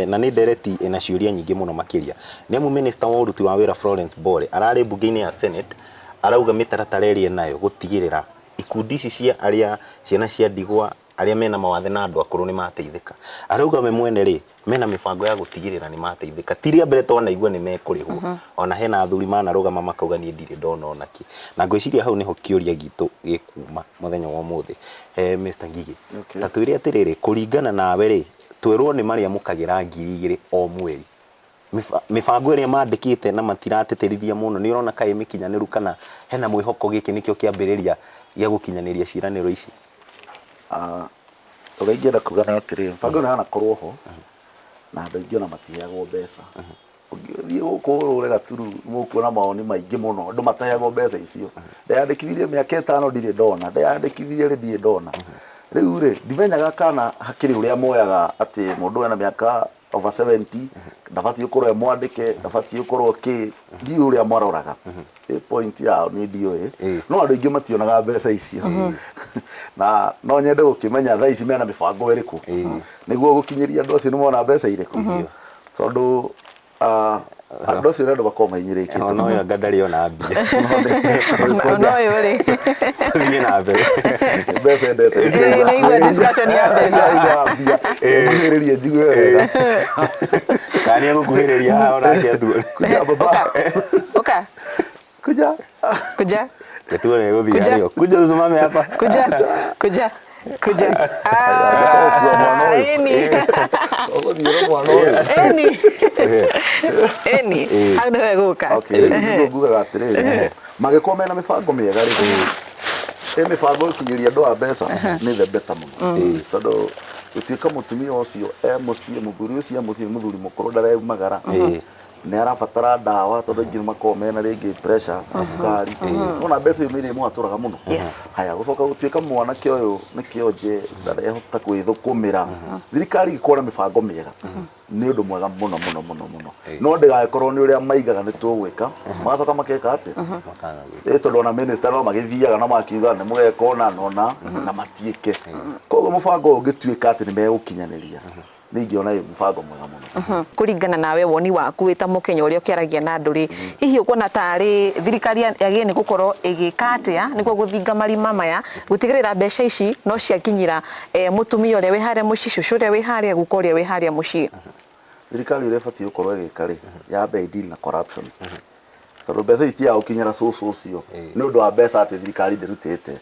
C: na nĩ ndereti ĩna ciũria nyingĩ mũno makĩria nĩamu minister wa ũruti wa wĩra Florence Bore ararĩ mbunge-inĩ ya Senate arauga mĩtaratara ĩrĩa nayo gũtigĩrĩra ikundi ici cia arĩa ciana cia ndigwa arĩa mena mawathe na andũ akũrũ nĩ mateithĩka. Arauga we mwene rĩ mena mĩbango ya gũtigĩrĩra nĩ mateithĩka. Tiria mbere twanaigua nĩ mekũrĩhwo ona hena athuri manarũgama makauga niĩ ndirĩ ndona ona kĩ. Na ngwĩciria hau nĩho kĩũria gitũ gĩkuma mũthenya wa ũmũthĩ. Mr. Ngigi ta twĩre atĩrĩrĩ kũringana nawe rĩ twĩrwo nĩ marĩa mũkagĩra 2,000 o mweri. Mibango ĩrĩa mandĩkĩte na matiratĩtĩrithia mũno nĩ ũrona kaĩ mĩkinyanĩru kana hena mwĩhoko gĩkĩ nĩkĩo kĩambĩrĩria gĩa gũkinyanĩria ciĩranĩro ici?
D: Ũrĩa ingĩenda kuga nĩ atĩrĩrĩ mũbango ũyũ hanakorwo ho na andũ aingĩ ona matiheagwo mbeca. Ũngĩthiĩ gũkũ ũrore Gaturu mũkuona maoni maingĩ mũno andũ mataheagwo mbeca icio. Ndeyandĩkithirie mĩaka 5 ndirĩ ndona, ndeyandĩkithirie rĩ ndirĩ ndona. Rĩu rĩ ndimenyaga kana hakĩrĩ ũrĩa moyaga atĩ mũndũ ena mĩaka over 70 ndabatiĩ ũkorwo mwandĩke ndabatiĩ ũkorwo kĩ ndiũ ũrĩa maroraga point yao nĩ ndiũ no andũ aingĩ mationaga mbeca icio na no nyende gũkĩmenya thaa ici mena mĩbango ĩrĩkũ nĩguo gũkinyĩria andũ acio nĩ mona mbeca irĩkũ tondũ andå acio rendo bakorwo mainyirĩkĩte
C: ona ũyũ anga ndarĩ ona mbia
B: Ona ũyũ rĩ
C: tũthiĩ na mbere
D: mbeca endete
B: naigua discussion ya mbeca
D: mbia nguhĩrĩrie njigue wega
C: kana nĩegũkuhĩrĩria haha onake atue
D: kuja baba
B: Oka
D: kuja
B: kuja
C: tuone gũthiĩ
B: Kuja.
C: arĩo kuja usimame hapa
B: kuja kuja kuja eni
D: ũgũthiĩra mwana ũyũ
B: eni hau nĩwe gũka
D: nĩguo ngugaga atĩrĩrĩ magĩkorwo mena mĩbango mĩega rĩ mĩbango ĩkinyĩria andũ a mbeca nĩ the better mũno tondũ gũtuĩka mũtumia ũcio mũciĩ mũthuri ũcio mũciĩ mũthuri mũkũrũ ndareumagara nĩ arabatara ndawa tondũ aingĩ nĩmakoragwo mena rĩngĩ pressure na cukari ona mbeca icio nĩ irĩmũhatũraga mũno haya gũcoka gũtuĩka mwanake ũyũ nĩ kĩonje ndarehota kwĩthũkũmĩra thirikari ĩkorwo na mĩbango mĩega nĩ ũndũ mwega mũno mũno mũno mũno no ndĩgagĩkorwo nĩ ũrĩa maigaga nĩ tũgwĩka magacoka makeka atĩ tondũ ona minister no magĩthiaga na makiuga nĩ mũgeka ona nona na matiĩke koguo mũbango ũngĩtuĩka atĩ nĩ megũkinyanĩria nĩingĩona mũbango mwega mũno
B: kũringana nawe woni waku wĩ ta mũkenya ũrĩa ũkĩaragia na andũ rĩ hihi ũkuona tarĩ thirikari yagĩrĩire nĩ gũkorwo ĩgĩka atĩa nĩguo gũthinga marima maya gũtigĩrĩra mbeca ici no ciakinyĩra mũtumia ũrĩa wĩ harĩa mũciĩ cũcũ ũrĩa wĩ harĩa guka ũrĩa wĩ harĩa mũciĩ
D: thirikari ũrĩa ĩbatiĩ gũkorwo ĩgĩka rĩ yambe deal na corruption tondũ mbeca itiaga gũkinyĩra cũcũ ũcio nĩ ũndũ wa mbeca atĩ thirikari ndĩrutĩte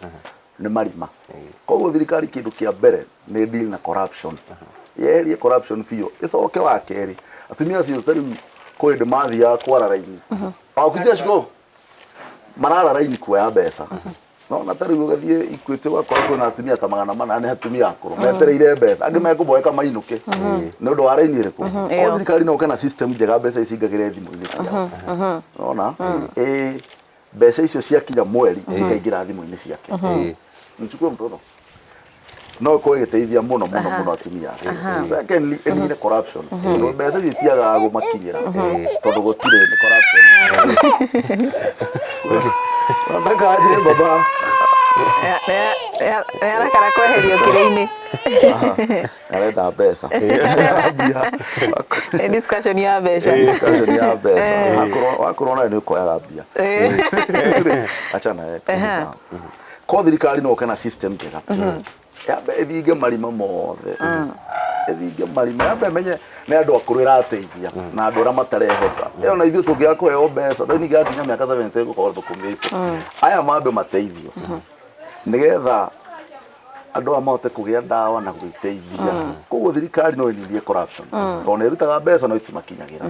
D: nĩ marima koguo thirikari kĩndũ kĩa mbere nĩ deal na corruption yeherie corruption biũ ĩcoke wa kerĩ atumia acio tarĩu kwĩ hĩndĩ mathiaga kwara raini wakutia ciko marara raini kuoya mbeca no na tarĩu ũgathiĩ Equity ũgakora kwĩna atumia ta 400 nĩ atumia akũrũ metereire mbeca angĩ mekũboeka mainũke nĩ ũndũ wa raini ĩrĩkũ o thirikari no kana system njega mbeca ici ingagĩre thimũ-inĩ ciao ona mbeca icio ciakinya mweri ikaingĩra thimũ-inĩ ciake nchukue mtoto no ko ĩgĩteithia mũno mũno mũno atumia acio secondly ĩnine corruption mbeca ici itiagaga gũmakinyĩra tondũ gũtirĩ nĩ corruption nataka aje baba
B: arakara kweherio kĩrĩ-inĩ
D: arenda mbeca
B: discussion ya mbeca
D: wakorwo nayo nĩ ũkoyaga mbia achana ko thirikari no kana system njega yambe ĩthinge marima mothe ĩthinge marima yambe menye nĩ andũ akũrũ ĩrateithia na andũ arĩa matarehota ĩyo na ithuĩ tũngĩaga kũheo mbeca thĩinĩ gĩakinya mĩaka 70 gũkorwo thũkũmĩte aya mambe mateithio nĩgetha andũ mahote kũgĩa ndawa na gwĩteithia koguo thirikari no ĩnithie corruption tondũ nĩ ĩrutaga mbeca no itimakinyagĩra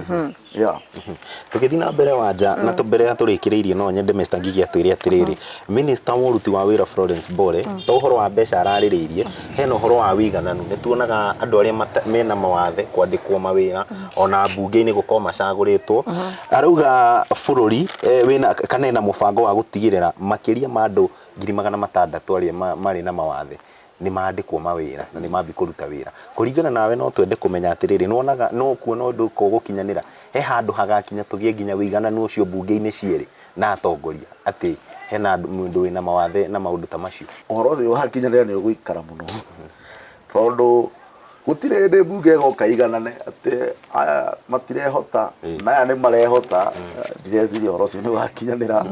C: tũgĩthiĩ na mbere wanja na mbere ya tũrĩkĩrĩirie no nyende Mr. Ngigi atwĩre atĩrĩrĩ minister mũruti wa wĩra Florence Bore to ũhoro wa mbeca ararĩrĩirie hena ũhoro wa wĩigananu nĩ tuonaga andũ arĩa mena mawathe kwandĩkwo mawĩra ona mbunge-inĩ gũkorwo macagũrĩtwo arauga bũrũri wĩna kana ena mũbango wa gũtigĩrĩra makĩria ma andũ 600,000 arĩa marĩ na mawathe nĩ maandĩkwo mawĩra na nĩ mambi kũruta wĩra kũringana nawe no twende kũmenya atĩrĩrĩ nĩwonaga no kuona ũndũ ũgũkinyanĩra he handũ hagakinya tũgĩe nginya wĩigananu ũcio mbunge-inĩ cierĩ na atongoria atĩ hena mũndũ wĩna mawathe na maũndũ ta macio
D: ũhoro ũcio wakinyanĩra nĩ ũgũikara mũno tondũ gũtirĩ hĩndĩ mbunge ĩgoka iganane atĩ aya matirehota na aya nĩ marehota ndireciria ũhoro ũcio nĩ wakinyanĩra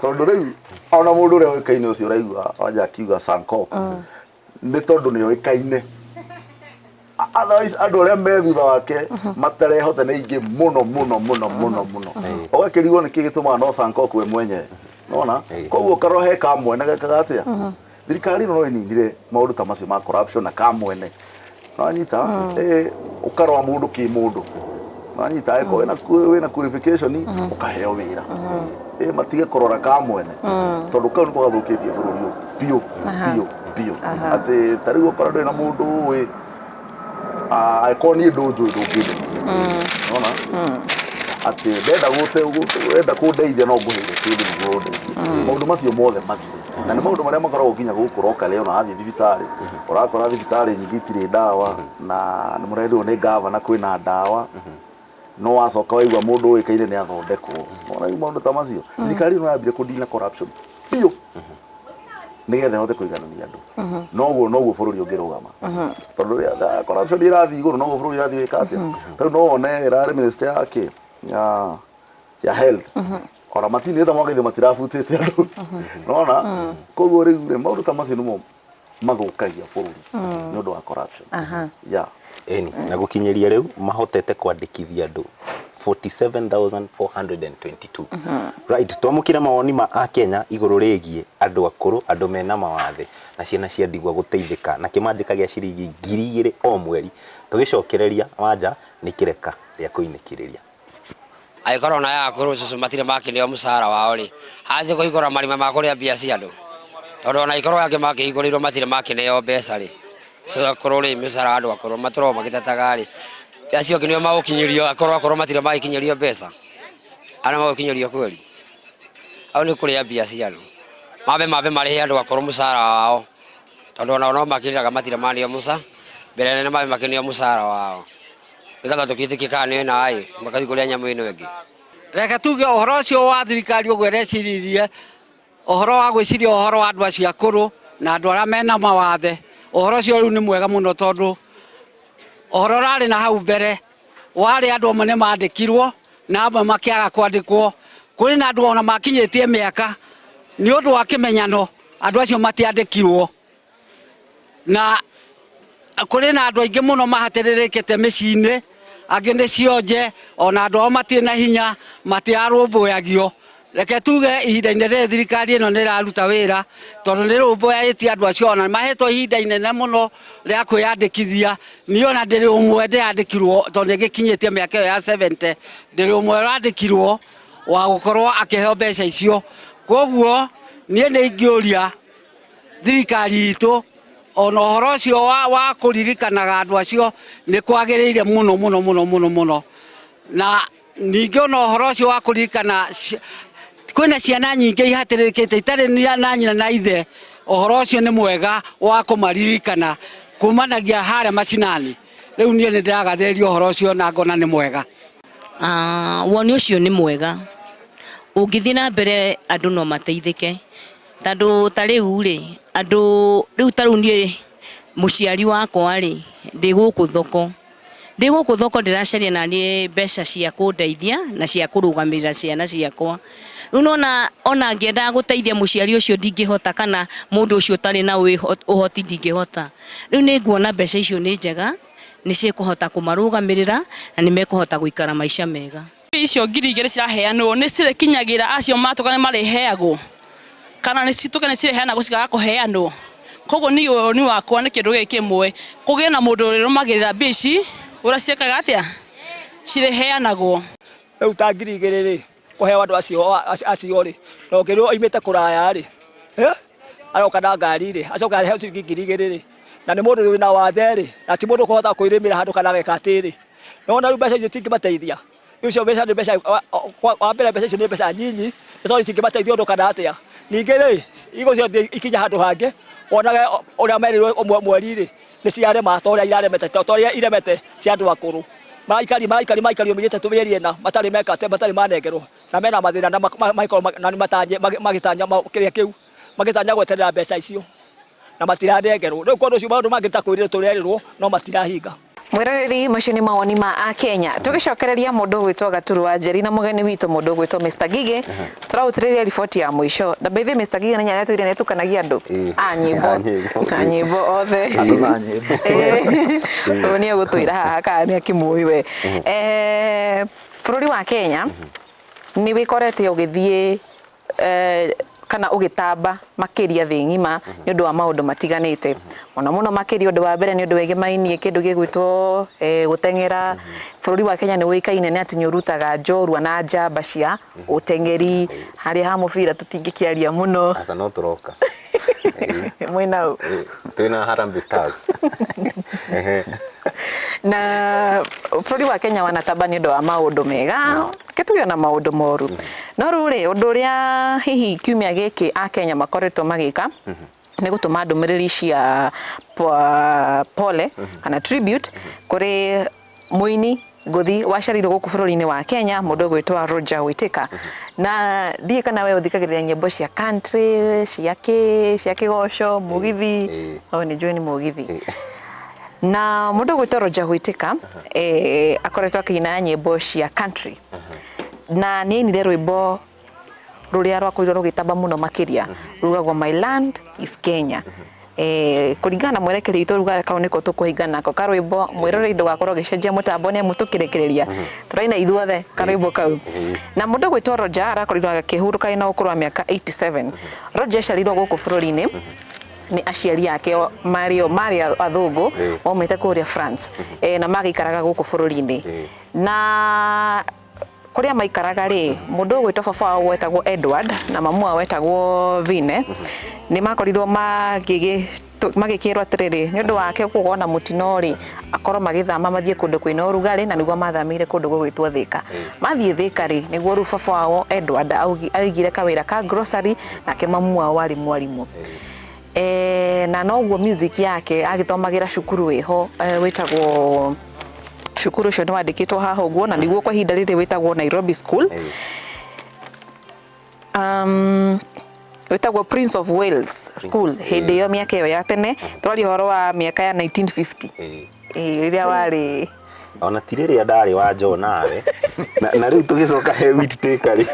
D: tondũ rĩu ona mũndũ ũrĩa ũĩkaine ũcio ũraigua wanja akiuga Sanko nĩ tondũ nĩ ũĩkaine andũ arĩa me thutha wake matarehota nĩ aingĩ mũno mũno mũno mũno mũno ũgakĩrigwo nĩ kĩĩ gĩtũmaga no Sanko kwe mwenyewe nona koguo karohe ka mwene gekaga atĩa thirikari no ĩninire maũndũ ta macio ma corruption na ka mwene nanyita ũkarora mũndũ kĩ mũndũ nanyita wĩna qualification ũkaheo wĩra matige kũrora ka mwene tondũ kau nĩ gũgathũkĩtie bũrũri ũyũ biũ atĩ ta rĩu ũkora ndwĩna mũndũ ũĩ angĩkorwo niĩ ndũnjũĩ ndũngĩndeithia nona atĩ ndenda kũndeithia no ngũheire kĩndũ nĩguo ũndeithie maũndũ macio mothe mathire na nĩ maũndũ marĩa makoragwo nginya gũkũ roka leo na wathiĩ thibitarĩ ũrakora thibitarĩ nyingĩ itirĩ ndawa na nĩ mũrerĩrwo nĩ ngavana kwĩna ndawa no wacoka waigua mũndũ ũĩkaine nĩ athondekwo ona maũndũ ta macio thirikari no yambire kũdeal na corruption biũ nĩgetha ĩhote kũiganania andũ noguo bũrũri ũngĩrũgama tondũ corruption ĩrathiĩ igũrũ noguo bũrũri ũrathiĩ wĩka atĩa tondũ no wone ĩrarĩ minister yake ya health ora matini ta mwaka matirafutite andu nona koguo riu maundu ta macio nimo mathukagia bururi ni undu wa corruption
C: eni na gukinyeria riu mahotete kwandikithia andu 47,422 right twamukira mawoni ma a Kenya iguru rigie andu akuru andu mena mawathe na ciana cia ndigwa guteithika na kimanjika gia ciringi 2,000 o mweri tugicokereria wanja ni kireka ria kuinikiriria
F: ai corona ya akuru cucu matire makinio musara wao ri hathi kuigura marima ma kuria bia cia andu tondu na ikoro yake makihigurirwo matire makinio mbeca ri so akuru ri musara andu akuru matoro magitataga ri acio kinio magukinyirio akoro matire magikinyirio mbeca ana magukinyirio kweli au ni kuria bia cia andu mabe mari andu akoro musara wao tondu no makiraga matire manio musa mbere nene mabe makinio musara wao nigatha tukitikika ni na ai makathi kuria nyamu ino ingi
E: reke tuge ohoro cio wa thirikari ugwerecirie ohoro wa gwiciria ohoro wa andu acio akuru na andu aria mena mawathe ohoro cio riu ni mwega muno tondu ohoro rari na hau mbere wari andu amwe ni mandikirwo na amwe makiaga kwandikwo kuri na andu ona makinyitie miaka ni undu wa kimenyano andu acio matiandikirwo na kuri na andu aingi muno mahatiririkite micini angi ni cionje ona andu ao matie na hinya matiarumbuagio reke tuge ihinda-inĩ rĩrĩ thirikari ĩno nĩ ĩraruta wĩra tondũ nĩ rũmbũyĩtie andũ acio ona mahetwo ihinda inene mũno rĩa kwĩyandĩkithia niĩ ona ndĩrĩ ũmwe ndĩyandĩkirwo tondũ nĩngĩkinyĩtie mĩaka ĩyo ya 70 ndĩrĩ ũmwe ũrandĩkirwo wa gũkorwo akĩheo mbeca icio koguo niĩ nĩ ingĩũria thirikari itũ ona ũhoro ũcio wa kũririkanaga andũ acio nĩ kwagĩrĩire mũno na ningĩ ona ũhoro ũcio wa kũririkana kwina ciana nyingĩ ihatiririkite itari na nyina na ithe ohoro ucio ni mwega wa kumaririkana kumanagia haria macinani riu nie ni ndagatheria ohoro ucio na ngona ni mwega
G: woni ucio ni mwega ungithii na mbere andu no mateithike tondu ta riu ri andu riu taru nie muciari wakwa ri ndi guku thoko ndiracaria na nie mbeca cia kundeithia na cia kurugamirira ciana ciakwa Unona ona ngenda guteithia muciari ucio ndingihota kana mundu ucio tari na uhoti ndingihota riu ni nguona mbeca icio ni njega ni cikuhota kumarugamirira na ni mekuhota guikara maisha mega
H: icio 2,000 ciraheanwo ni cirekinyagira acio matukane mariheagwo kana ni citukane cireheanagwo cigaga kuheanwo koguo ni wakwa ni kindu gikimwe kugie na mundu urumagirira mbici uraciekaga atia cireheanagwo
I: riu ta 2,000 ri kuheo andu acio ri no kiru imite kuraya ri aroka na ngari ri acoka heo 2,000 ri na ni mundu wina wathe ri na ti mundu kuhota kwirimira handu kana geka atiri no na mbeca icio tingimateithia icio mbeca ni mbeca wa mbere mbeca icio ni mbeca nyinyi icio tingimateithia undu kana atia ningi ri igo cio ikinya handu hangi onaga uria merirwo mweri ri ni ciare matoria iraremete toria iremete cia andu akuru maikari umijete tubiri ena matari mekate matari manengerwo na mena mathina na maikoro na matanye magitanya kiria kiu magitanya gweterera mbeca icio na matiranengerwo riu kondu cio maundu mangita kwirira turerirwo no matirahinga
B: mwiroreri macio ni mawoni ma a Kenya tugicokereria mundu gwitwo Gaturu wa Njeri na mugeni witu mundu gwitwo Mr Gige turautiriria riboti ya mwisho da bethe Mr Gige na nyanya twire netukanagia andu nyimbo othe
D: andu na nyimbo
B: oni agutwira haha kana akimui we bururi wa Kenya ni wikorete ugithie kana ugitamba makiria thi ngima ni undu wa maundu matiganite ona muno makiria undu wa mbere ni undu wegimainie kindu gigwitwo gutengera bururi wa Kenya ni wikaine ni ati nyurutaga njorua na njamba cia utengeri hari ha mubira tutingikiaria muno
C: asa no turoka
B: mwina
C: twina Harambee Stars
B: na bururi wa Kenya wanatamba ni undu wa maundu mega ketugia na maundu moru no ruri undu ria hihi kiumia giki a Kenya makoretwo magika ni gutuma ndumiriri cia pole kana tribute kuri muini nguthi wacarirwo guku bururi-ini wa Kenya mundu gwitwa Roger Whittaker na ndie kana we uthikagirira nyimbo cia country cia kigoco mugithi o ni join mugithi na mundu gwitwa Roger Whittaker akoretwo akina nyimbo cia country na ni ainire rwimbo ruria rwakorirwo rugitamba muno makiria rugagwo My Land is Kenya. Kuringana na mwerekeri itu ruga kao niko tukuhingana ko karwimbo mwirore indo gakorwo gicenjia mutambo ni mutukirekereria turaina ithuothe karwimbo kau na mundu gwitwo Roger arakorirwo akihuruka ina ukuru wa miaka 87. Roger sharirwo guku bururi-ini ni aciari yake Mario athungu maumite kuria France na magikaraga guku bururi-ini na kuria maikaraga ri mundu gwitwo baba wao wetagwo Edward na mamu wao wetagwo Vine ni makorirwo magikirwo atiriri ni undu wake kuona mutino ri akorwo magithama mathie kundu kwina urugari na niguo mathamire kundu gwitwo Thika. Mathie Thika ri niguo ru baba wao Edward augire kawira ka grocery nake mamu wao wari mwarimu. Na noguo music yake agithomagira cukuru iho wetagwo cukuru cio niwandikitwo haha uguo na niguo kwa ihinda riri wetagwo Nairobi School. Wetagwo Prince of Wales School hindi yo miaka yo ya tene twari horo wa miaka ya 1950 riria wari
C: ona tiriri ndari wa jo nawe na riu tugicoka he Whittaker ri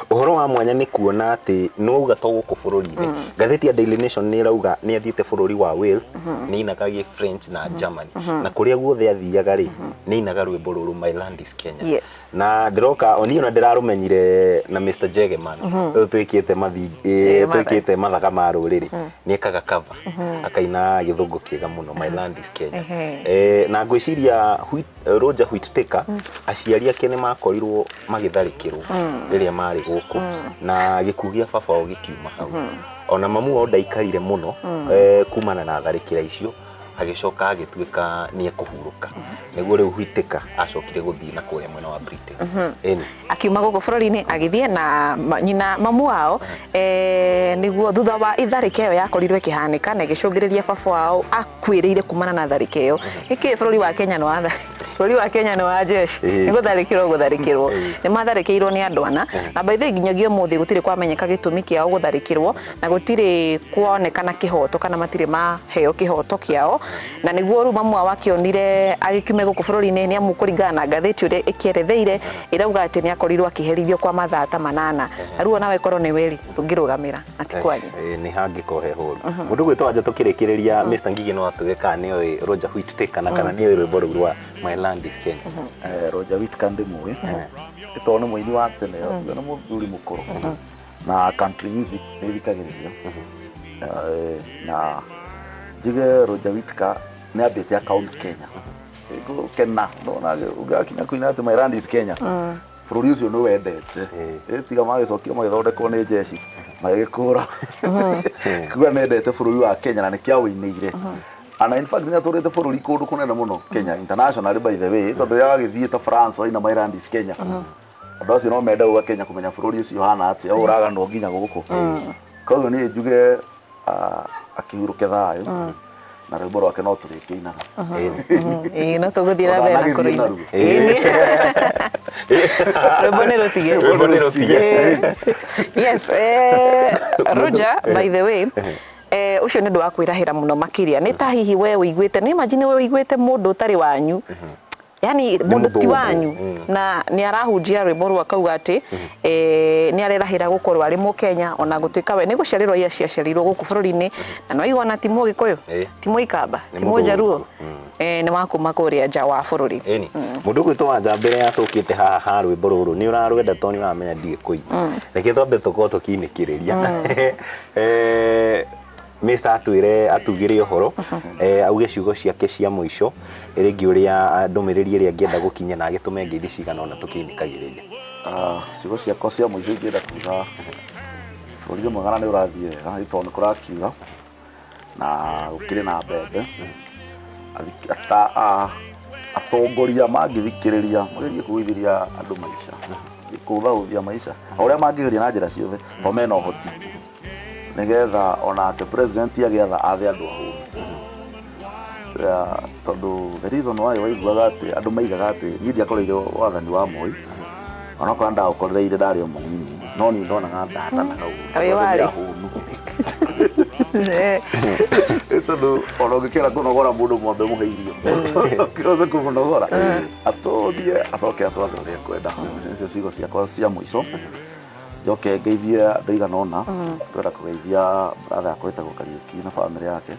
C: uhoro wa mwanya ni kuona ati no uga to guku bururi-ini gatheti ya Daily Nation ni rauga ni athiite bururi wa Wales ni inagagie French na German na kuria guothe athiaga ri ni inaga rwimbo ruru My Land is Kenya na ndiroka oni ona ndirarumenyire na Mr Jegeman twikite twikite mathaka ma ruriri ni ekaga cover akaina githungu kiega muno My Land is Kenya na ngwiciria Roger Whittaker aciari ake ni makorirwo magitharikirwo riria mari guku na gikugia baba o gikiuma hau ona mamu o ndaikarire muno kumana na tharikira icio agicoka agituika ni ekuhuruka niguo riu Whittaker acokire guthii na kuria mwena wa Britain akiuma guku bururi-ini agithie na nyina mamu wao niguo thutha wa itharika iyo yakorirwo ikihanika na igicungiriria baba wao akwiriire kumana na tharika iyo iki bururi wa Kenya no watha bururi wa Kenya no wa jeshi gutharikirwo ni matharikirwo ni andu ana na by the way nginyagia muthi gutire kwamenyeka gitumi kiao gutharikirwo na gutire kuonekana kihoto kana matire maheo kihoto kiao na niguo ru mamu wakionire agikime guku bururi-ini ni amu kuringana na ngatheti uria ikieretheire irauga ati ni akorirwo akiherithio kwa mathaa ta 8 aruo nawe korwo ni weri rungirugamira atikwanyu ni hangiko heho mundu gwitwo anja tukirikiriria Mr Ngigi no atuge kana ni oi Roger Whittaker kana ni oi rwimbo rwa My Land is Kenya.
D: Roger Whittaker ndimwe itone muini wa tene na muthuri mukuru na country music nirikagiriria na jige Roger Whittaker ni abete account Kenya ego kena ndona ugakinya kuina ati My Land is Kenya bururi ucio no wendete tiga magicokio magithondekwo ni jeshi magikura kuga nendete bururi wa Kenya na ni kia uinire ana in fact ni turete bururi kundu kunene muno Kenya international by the way tondu ya githie ta France ina My Land is Kenya andu acio no menda uga Kenya kumenya bururi ucio hana ati uraga no nginya guku koguo ni njuge akihuruke thayo na rwimbo rwake no turikiinaga no tuguthira mbere na kuruina rwimbo ni rutige yes Roger by the way ucio ni ndu wa kwirahira muno makiria ni ta hihi we wiguite ni imagine we wiguite mundu utari wanyu yani mundu ti wanyu na ni arahunjia rwimbo rwa kauga ati ni arerahira gukorwo ari mu Kenya ona gutuika we ni guciarirwo ia ciaciarirwo guku bururi-ini na no igona ti mu Gikuyu ti mu Ikamba ti mu Jaruo ni wakuma kuria nja wa bururi mundu gwitwo wanja mbere ya tukite haha rwimbo ruru ni urarwenda to ni uramenya ndigikui reke twambe tuko tukinikiriria Mr atugire uhoro auge ciugo ciake cia muico ringi uria ndumiriri iria ngienda gukinya na agitume ngeithi cigana ona tukinikagiriria ciugo ciako cia muico ngienda kuga bururi mwega ni urathie wega itondu kurakiuga na ukiri na mbembe atongoria mangithikiriria magirie kuithiria andu maisha kuthauthia maisha uria mangigeria na njira ciothe to mena uhoti nigetha ona ake president agiatha athe andu ahuru tondu the reason why waiguaga ati andu maigaga ati ni ndiakoreire wathani wa Moi ona kwa nda ukoreire ndari o munini no ni ndonaga ndathanaga uhuru tondu ona ngikira kunogora mundu mwambe muhe irio kiothe kumunogora atondie acoke atwathe uria kwenda cio cigo ciakwa cia muico njoke ngeithie andũ igana ũna twenda kũgeithia brother akwa wĩtagwo Kariuki na bamĩrĩ yake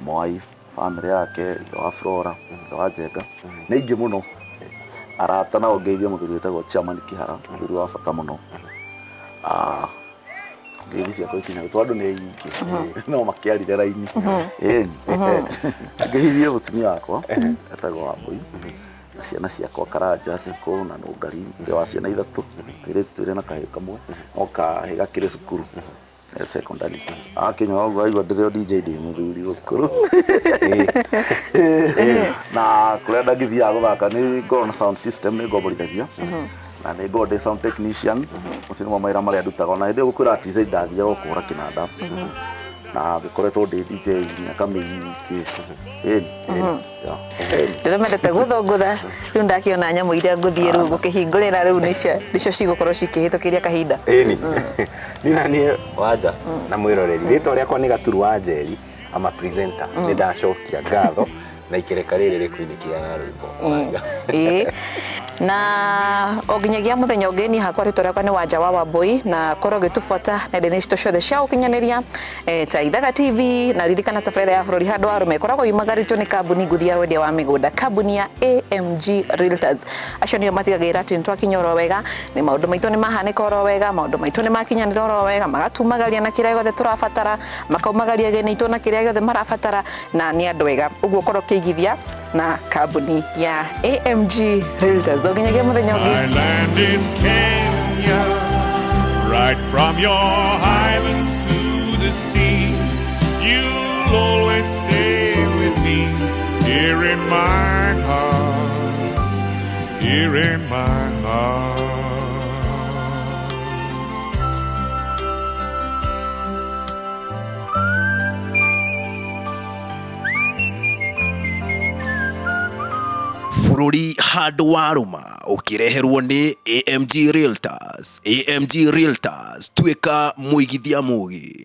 D: Mwai bamĩrĩ yake ithe wa Flora ithe wa Njenga nĩ ingĩ mũno arata nao ngeithie mũthuri wĩtagwo Chairman Kĩhara mũthuri wa bata mũno ngeithi ciakwa ikinya tondũ nĩ nyingĩ no makĩarire raini ngeithie mũtumia wakwa etagwo Wambui na ciana ciakwa Karanja Siko na Nũngari ithe wa ciana ithatũ twĩrĩtu twĩrĩ na kahĩĩ kamwe no kahĩĩ gakĩrĩ cukuru secondary akinya ũguo aigua ndĩrĩ o DJ ndĩ mũthuri gũkũrũ na kũrĩa ndangĩthiaga gũthaka nĩ ngorwo na sound system nĩ ngomborithagia na nĩ ngorwo ndĩ sound technician ũcio nĩmo mawĩra marĩa ndutaga ona hĩndĩ ĩyo gũkwĩra TZ ndathiaga kũhũra kĩnanda na ngĩkoretwo ndĩ DJ mĩaka mĩingĩ
B: ndĩremendete gũthũngũtha rĩu ndakiona nyamũ iria ngũthiĩ rĩu gũkĩhingũrĩra rĩu nĩcio cigũkorwo cikĩhĩtũkĩria kahinda
C: ni naniĩ Wanja na mwĩroreri rĩtwa rĩakwa nĩ Gaturu wa Njeri ama presenter nĩ ndacokia ngatho na ikereka rĩrĩ rĩkuinĩkia rwĩmbo
B: na onginyagia muthenya ũngĩ hakwa rĩtwa rĩakwa nĩ Wanja wa Wambui na korwo gĩtũbuata nenda-inĩ citũ ciothe cia ũkinyanĩria ta Ithaga TV na ririkana tabarĩra ya bũrũri handũ wa Arũme ĩkoragwo yumagarĩtwo nĩ kambuni nguthi ya wendia wa mĩgũnda kambuni ya AMG Realtors acio nĩo matigagĩrĩra atĩ nĩtwakinya oro wega nĩ maũndũ maitũ nĩ mahanĩka oro wega maũndũ maitũ nĩ makinyanĩra oro wega magatumagaria na kĩrĩa gĩothe tũrabatara makaumagaria ageni aitũ na kĩrĩa gĩothe marabatara na nĩ andũ wega ũguo korwo kĩigithia na kambuni ya AMG Realtors onginyagia muthenya ũngĩ.
J: My land is Kenya, right from your highlands to the sea. You'll always stay with me, here in my heart, here in my heart.
A: Bũrũri handũ wa Rũma ũkĩreherwo nĩ AMG Realtors. AMG Realtors tuĩka mũigithia mũgi.